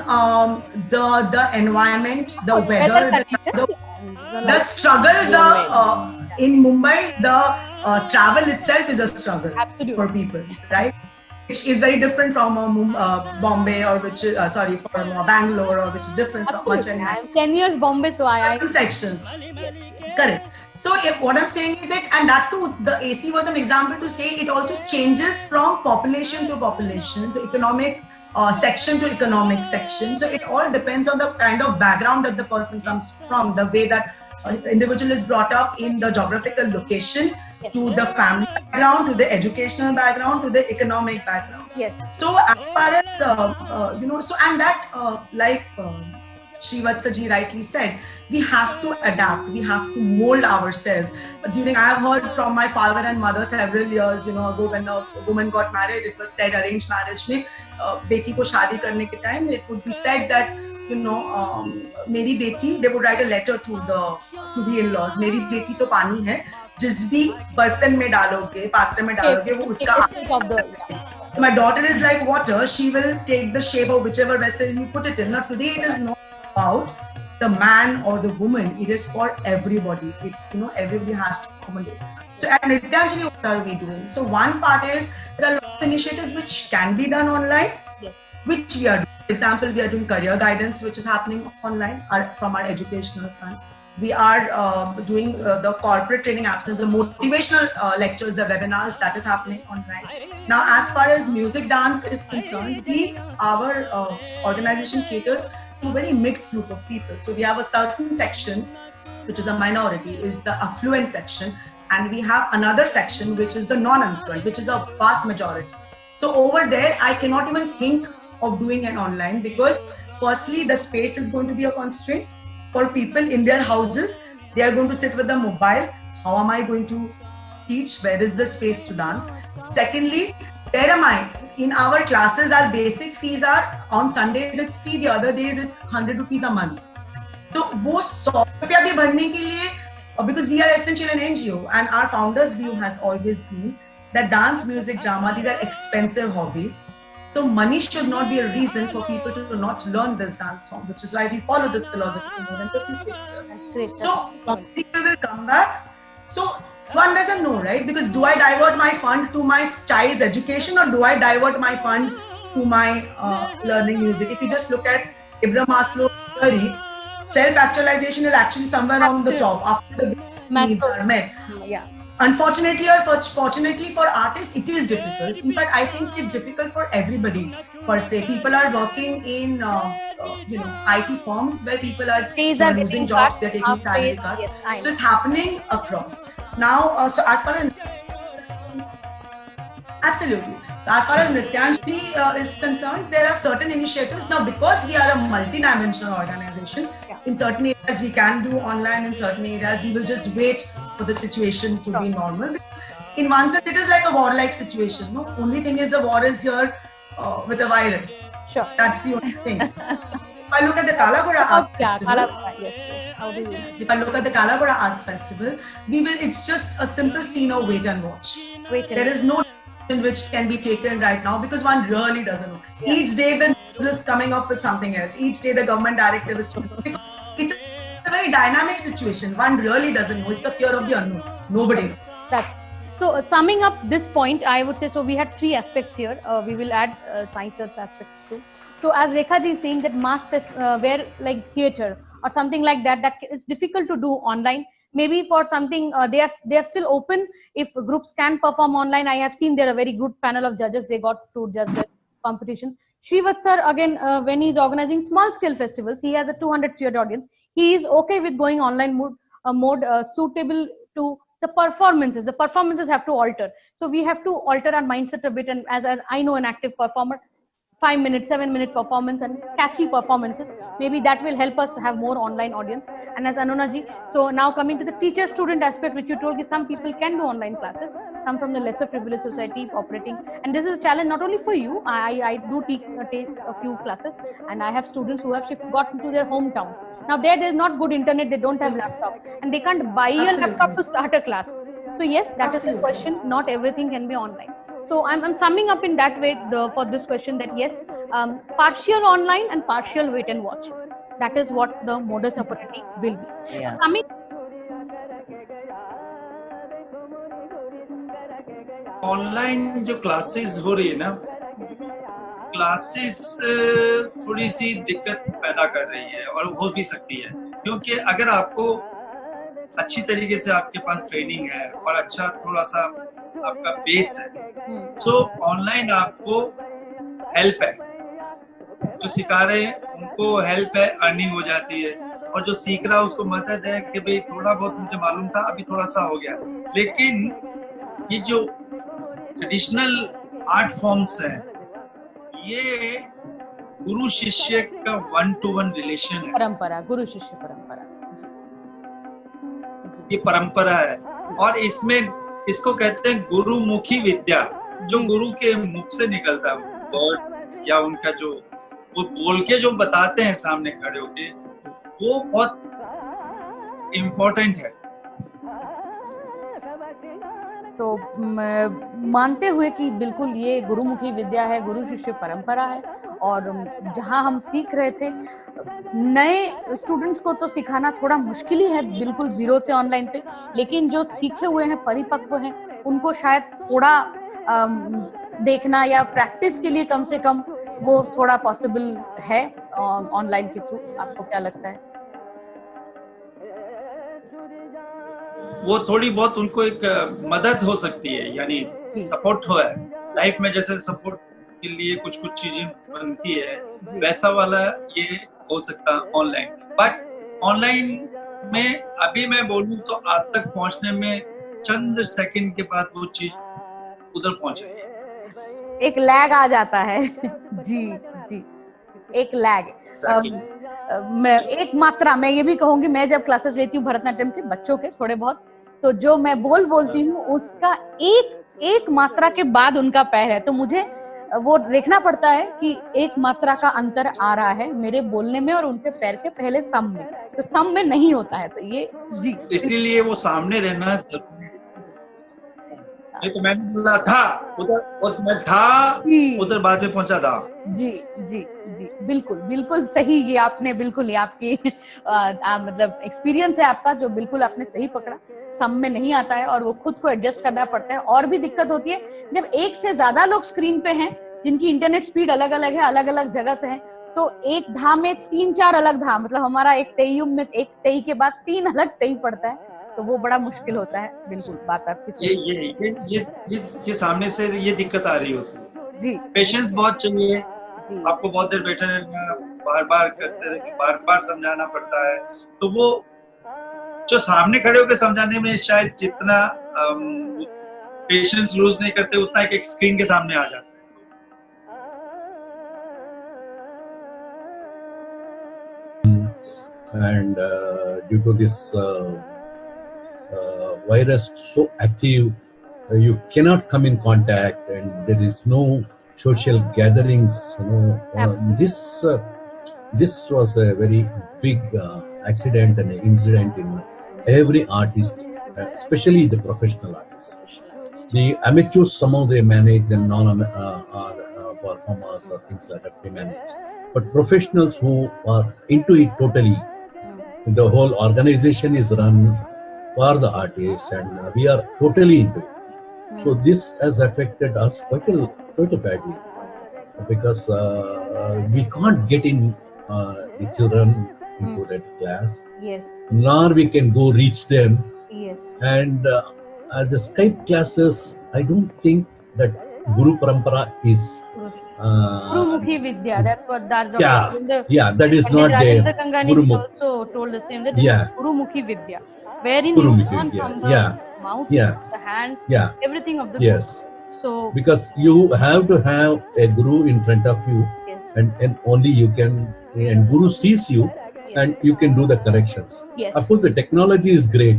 S5: the environment, the weather, the struggle. In Mumbai, the travel itself is a struggle.
S1: Absolutely.
S5: For people, right? Which is very different from Bombay, or which is from Bangalore, or which is different from Chennai.
S1: I am 10 years Bombay, so I
S5: sections. Correct. So what I'm saying is that, and that too, the AC was an example to say it also changes from population to population, to economic section to economic section. So it all depends on the kind of background that the person comes from, the way that individual is brought up in the geographical location,
S1: yes,
S5: to the family background, to the educational background, to the economic background.
S1: Yes.
S5: So as far as so, and that like Srivatsaji rightly said, we have to adapt, we have to mold ourselves. I have heard from my father and mother several years ago, when a woman got married, it was said, arranged marriage mein, beti ko shaadi karne ke time, it would be said that, meri beti, they would write a letter to the in-laws, meri beti to pani hai, jis bhi bartan mein daloge, patra mein daloge, wo uska. My daughter is like water, she will take the shape of whichever vessel you put it in. Now today it is not about the man or the woman, it is for everybody. Everybody has to accommodate. So at Nrityanjali, what are we doing? So one part is, there are a lot of initiatives which can be done online,
S1: yes,
S5: which we are doing. For example, we are doing career guidance, which is happening online from our educational front. We are doing the corporate training absence, the motivational lectures, the webinars, that is happening online. Now, as far as music dance is concerned, our organization caters to a very mixed group of people. So we have a certain section, which is a minority, is the affluent section. And we have another section, which is the non-affluent, which is a vast majority. So over there, I cannot even think of doing an online because firstly, the space is going to be a constraint for people in their houses. They are going to sit with the mobile. How am I going to teach? Where is the space to dance? Secondly, where am I? In our classes, our basic fees are, on Sundays it's free, the other days it's 100 rupees a month. So, wo 100 rupiya bhi bharne ke liye, because we are essentially an NGO, and our founder's view has always been that dance, music, drama, these are expensive hobbies. So money should not be a reason for people to not learn this dance form, which is why we follow this philosophy for more than 56 years.
S1: That's great.
S5: So people will come back. So one doesn't know, right? Because do I divert my fund to my child's education, or do I divert my fund to my learning music? If you just look at Abraham Maslow's theory, self-actualization is actually somewhere on the top after the needs are met.
S1: Yeah.
S5: Unfortunately or fortunately for artists, it is difficult. In fact, I think it's difficult for everybody per se. People are working in IT firms where people are losing jobs, they're taking salary cuts. Yes, so it's happening across. Now, so as far as absolutely. So as far as Nrityanjali is concerned, there are certain initiatives. Now, because we are a multi-dimensional organization, in certain areas we can do online, in certain areas we will just wait for the situation to be normal. In one sense, it is like a war-like situation. No, only thing is the war is here with a virus.
S1: Sure.
S5: That's the only thing. If I look at the Kala Ghoda Arts Festival,
S1: yes. How do you?
S5: If I look at the Kala Ghoda Arts Festival, it's just a simple scene of wait and watch. There is no decision which can be taken right now because one really doesn't know. Yeah. Each day the news is coming up with something else. Each day the government directive is changing. It's a very dynamic situation. One really doesn't know. It's a fear of the unknown. Nobody knows.
S1: So summing up this point, I would say, so we had three aspects here. We will add science's aspects too. So as Rekha ji is saying that mass fest, where like theater or something like that, that is difficult to do online. Maybe for something they are still open if groups can perform online. I have seen there a very good panel of judges. They got to judge the competitions. Shrivat sir, again, when he is organizing small scale festivals, he has a 200 cheered audience. He is okay with going online mode suitable to the performances. The performances have to alter. So we have to alter our mindset a bit. And as I know, an active performer, 5 minutes, 7 minute performance and catchy performances, maybe that will help us have more online audience. And as Anona ji, so now coming to the teacher student aspect, which you told, some people can do online classes, some from the lesser privileged society operating, and this is a challenge not only for you. I do take a few classes, and I have students who have gotten to their hometown. Now there's not good internet, they don't have laptop, and they can't buy a laptop to start a class. So yes, that is the question. Not everything can be online. So I'm summing up in that way for this question that yes, partial online and partial wait and watch. That is what the modus operandi will be.
S4: Yeah.
S2: Online जो classes हो रही है ना, classes थोड़ी सी दिक्कत पैदा कर रही है और हो भी सकती है, क्योंकि अगर आपको अच्छी तरीके से आपके पास ट्रेनिंग है और अच्छा थोड़ा सा आपका बेस है, तो ऑनलाइन आपको हेल्प है, जो सिखा रहे हैं उनको हेल्प है, अर्निंग हो जाती है, और जो सीख रहा है उसको मदद है कि भाई थोड़ा बहुत मुझे मालूम था, अभी थोड़ा सा हो गया। लेकिन ये जो ट्रेडिशनल आर्ट फॉर्म्स हैं, ये गुरु शिष्य का 1-to-1 रिलेशन है,
S1: परंपरा, गुरु शिष्य परंपरा,
S2: ये परंपरा है। और इसमें इसको कहते हैं गुरुमुखी विद्या, जो गुरु के मुख से निकलता है वर्ड, या उनका जो वो बोल के जो बताते हैं सामने खड़े होके, वो बहुत इम्पोर्टेंट है।
S1: तो मानते हुए कि बिल्कुल ये गुरुमुखी विद्या है, गुरु शिष्य परंपरा है, और जहां हम सीख रहे थे, नए स्टूडेंट्स को तो सिखाना थोड़ा मुश्किल ही है बिल्कुल जीरो से ऑनलाइन पे, लेकिन जो सीखे हुए हैं, परिपक्व हैं, उनको शायद थोड़ा देखना या प्रैक्टिस के लिए कम से कम वो थोड़ा पॉसिबल है ऑनलाइन के थ्रू। आपको क्या लगता है?
S2: वो थोड़ी बहुत उनको एक मदद हो सकती है, यानी सपोर्ट हो है लाइफ में, जैसे सपोर्ट के लिए कुछ चीजें बनती है, वैसा वाला ये हो सकता है ऑनलाइन। बट ऑनलाइन में अभी मैं बोलूं तो आप तक पहुंचने में चंद सेकंड के बाद वो चीज उधर पहुंचेगी,
S1: एक लैग आ जाता है। जी जी, एक लैग। मैं एक मात्रा, मैं ये भी कहूंगी, मैं जब क्लासेस लेती हूँ भरतनाट्यम के बच्चों के थोड़े बहुत, तो जो मैं बोलती हूँ उसका एक मात्रा के बाद उनका पैर है, तो मुझे वो देखना पड़ता है कि एक मात्रा का अंतर आ रहा है मेरे बोलने में और उनके पैर के पहले सम में, तो सम में नहीं होता है। तो ये जी,
S2: इसीलिए वो सामने रहना जरूरी है। नहीं तो मैंने बोला था उधर, मैं था उधर, बाद में पहुंचा था।
S1: जी जी जी, बिल्कुल बिल्कुल सही, ये आपने बिल्कुल, ये आपकी मतलब एक्सपीरियंस है आपका, जो बिल्कुल आपने सही पकड़ा। सम में नहीं आता है और वो खुद को एडजस्ट करना पड़ता है। और भी दिक्कत होती है जब एक से ज्यादा लोग स्क्रीन पे हैं, जिनकी इंटरनेट स्पीड अलग अलग है, अलग अलग जगह से है, तो एक धा में 3-4 अलग धा, मतलब हमारा एक तेईयुम में एक तेई के बाद 3 अलग तेई पड़ता है, तो वो बड़ा मुश्किल होता है। बिल्कुल बात आपकी
S2: ये सामने से ये दिक्कत आ रही होती है
S1: जी।
S2: पेशेंस बहुत चाहिए जी। आपको बहुत देर बैठे रहना, बार-बार करते रहना, बार-बार समझाना पड़ता है, तो वो जो सामने खड़े होकर समझाने में शायद जितना पेशेंस लूज नहीं करते, उतना एक स्क्रीन के सामने आ जाता है।
S7: And due to this virus so active, you cannot come in contact, and there is no social gatherings. This was a very big accident and incident in every artist, especially the professional artists. The amateurs, somehow they manage, and performers or things like that they manage. But professionals who are into it totally, the whole organization is run for the artists, and we are totally into it. So this has affected us quite badly, because we can't get in the children into that class,
S1: Yes.
S7: nor we can go reach them.
S1: Yes.
S7: And as a Skype classes, I don't think that Guru Parampara is.
S1: Gurumukhi Vidya. That's what Dr.
S7: Yeah,
S1: Rajendra-
S7: yeah, that is
S1: Pandit
S7: not there.
S1: Rajendra Gangani
S7: Gurumukh.
S1: also told the same, that
S7: Yeah.
S1: this is Gurumukhi Vidya, wherein
S7: Gurumukhi
S1: you learn
S7: Vidya,
S1: from the
S7: yeah.
S1: mouth,
S7: Yeah.
S1: the hands,
S7: Yeah.
S1: everything of the
S7: Yes,
S1: So
S7: because you have to have a Guru in front of you,
S1: yes,
S7: and only you can, and Guru sees you, and you can do the corrections.
S1: yes,
S7: Of course, the technology is great,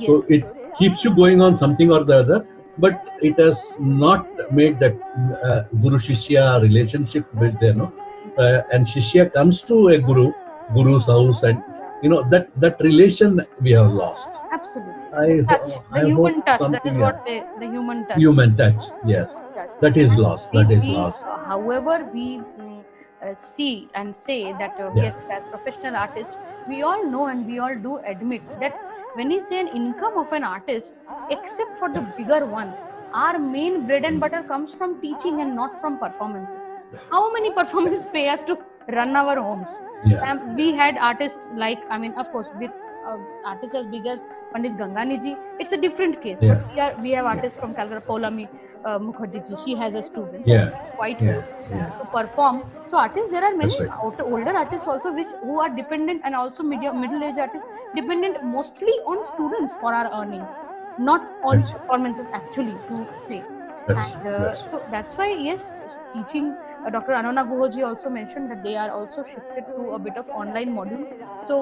S7: so it keeps you going on something or the other, but it has not made that Guru Shishya relationship which there, no? And Shishya comes to a Guru's house, and that relation we have lost.
S1: absolutely.
S7: I
S1: The human
S7: hope
S1: touch. That
S7: something,
S1: is
S7: yeah.
S1: what the human touch.
S7: Human touch, yes,
S1: touch.
S7: that is lost. That is
S1: We,
S7: lost.
S1: however, we see and say that
S7: Yeah.
S1: yes, as professional artists, we all know and we all do admit that when we say an income of an artist, except for the bigger ones, our main bread and butter comes from teaching and not from performances. How many performances pay us to run our homes?
S7: Yeah.
S1: We had artists like, of course, with artists as big as Pandit Gangani ji, it's a different case.
S7: Yeah.
S1: But we have artists from Calcutta, Paulami Mukherjee ji, she has a student.
S7: Yeah.
S1: Quite
S7: Yeah.
S1: good
S7: Yeah.
S1: to perform. So artists, there are many
S7: That's right.
S1: older artists also who are dependent, and also middle-aged artists dependent mostly on students for our earnings. Not all
S7: That's-
S1: performances actually to say.
S7: That's,
S1: And
S7: that's
S1: so that's why, yes, teaching, Dr. Anona Guhoji also mentioned that they are also shifted to a bit of online module. So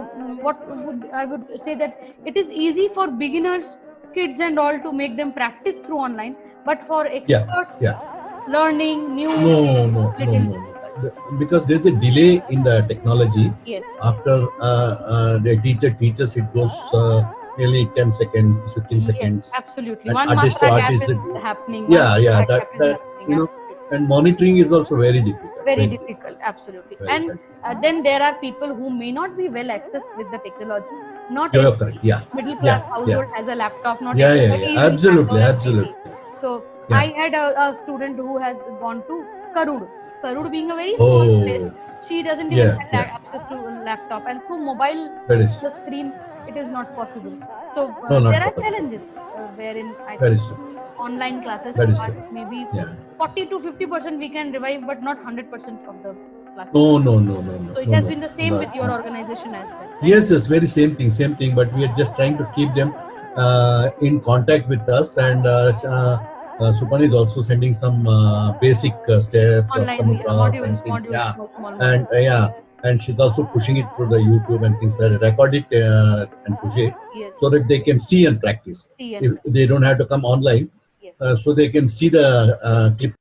S1: I would say that it is easy for beginners, kids and all to make them practice through online, but for experts,
S7: yeah.
S1: learning new,
S7: No. Because there's a delay in the technology.
S1: Yes,
S7: After the teacher teaches, it goes nearly 10 seconds, 15 seconds.
S1: yes, absolutely.
S7: And
S1: One
S7: artist
S1: matra
S7: to
S1: gap
S7: artist,
S1: is happening.
S7: yeah,
S1: one
S7: yeah,
S1: matra
S7: that-
S1: gap is
S7: that,
S1: happening,
S7: and monitoring is also very difficult.
S1: very difficult, absolutely.
S7: Very
S1: And then there are people who may not be well accessed with the technology. Not
S7: You're
S1: every
S7: correct. Yeah.
S1: middle class
S7: Yeah,
S1: household has a laptop. Not
S7: Yeah,
S1: everybody
S7: yeah.
S1: even has
S7: Absolutely,
S1: a
S7: absolutely.
S1: TV. So
S7: Yeah.
S1: I had a student who has gone to Karud. Karud being a very small
S7: Oh,
S1: place, she doesn't even
S7: Yeah,
S1: have
S7: yeah.
S1: access to a laptop, and through mobile,
S7: that is
S1: the screen, it is not possible. So
S7: No, not
S1: there are
S7: possible.
S1: challenges wherein I
S7: That
S1: think
S7: is true.
S1: online classes
S7: That is
S1: are
S7: true.
S1: maybe
S7: Yeah.
S1: 40 to 50% we can revive, but not 100% of the classes.
S7: No.
S1: So it has
S7: no.
S1: been the same
S7: No.
S1: with your organization as well. right?
S7: Yes, very same thing. But we are just trying to keep them in contact with us, and Supan is also sending some basic steps,
S1: Online
S7: Astamudras and things.
S1: modules,
S7: Yeah,
S1: small
S7: and and she's also pushing it through the YouTube and things like that. Record it and push it
S1: yes,
S7: so that they can see and practice.
S1: see
S7: If
S1: and
S7: they don't have to come online,
S1: yes,
S7: so they can see the clip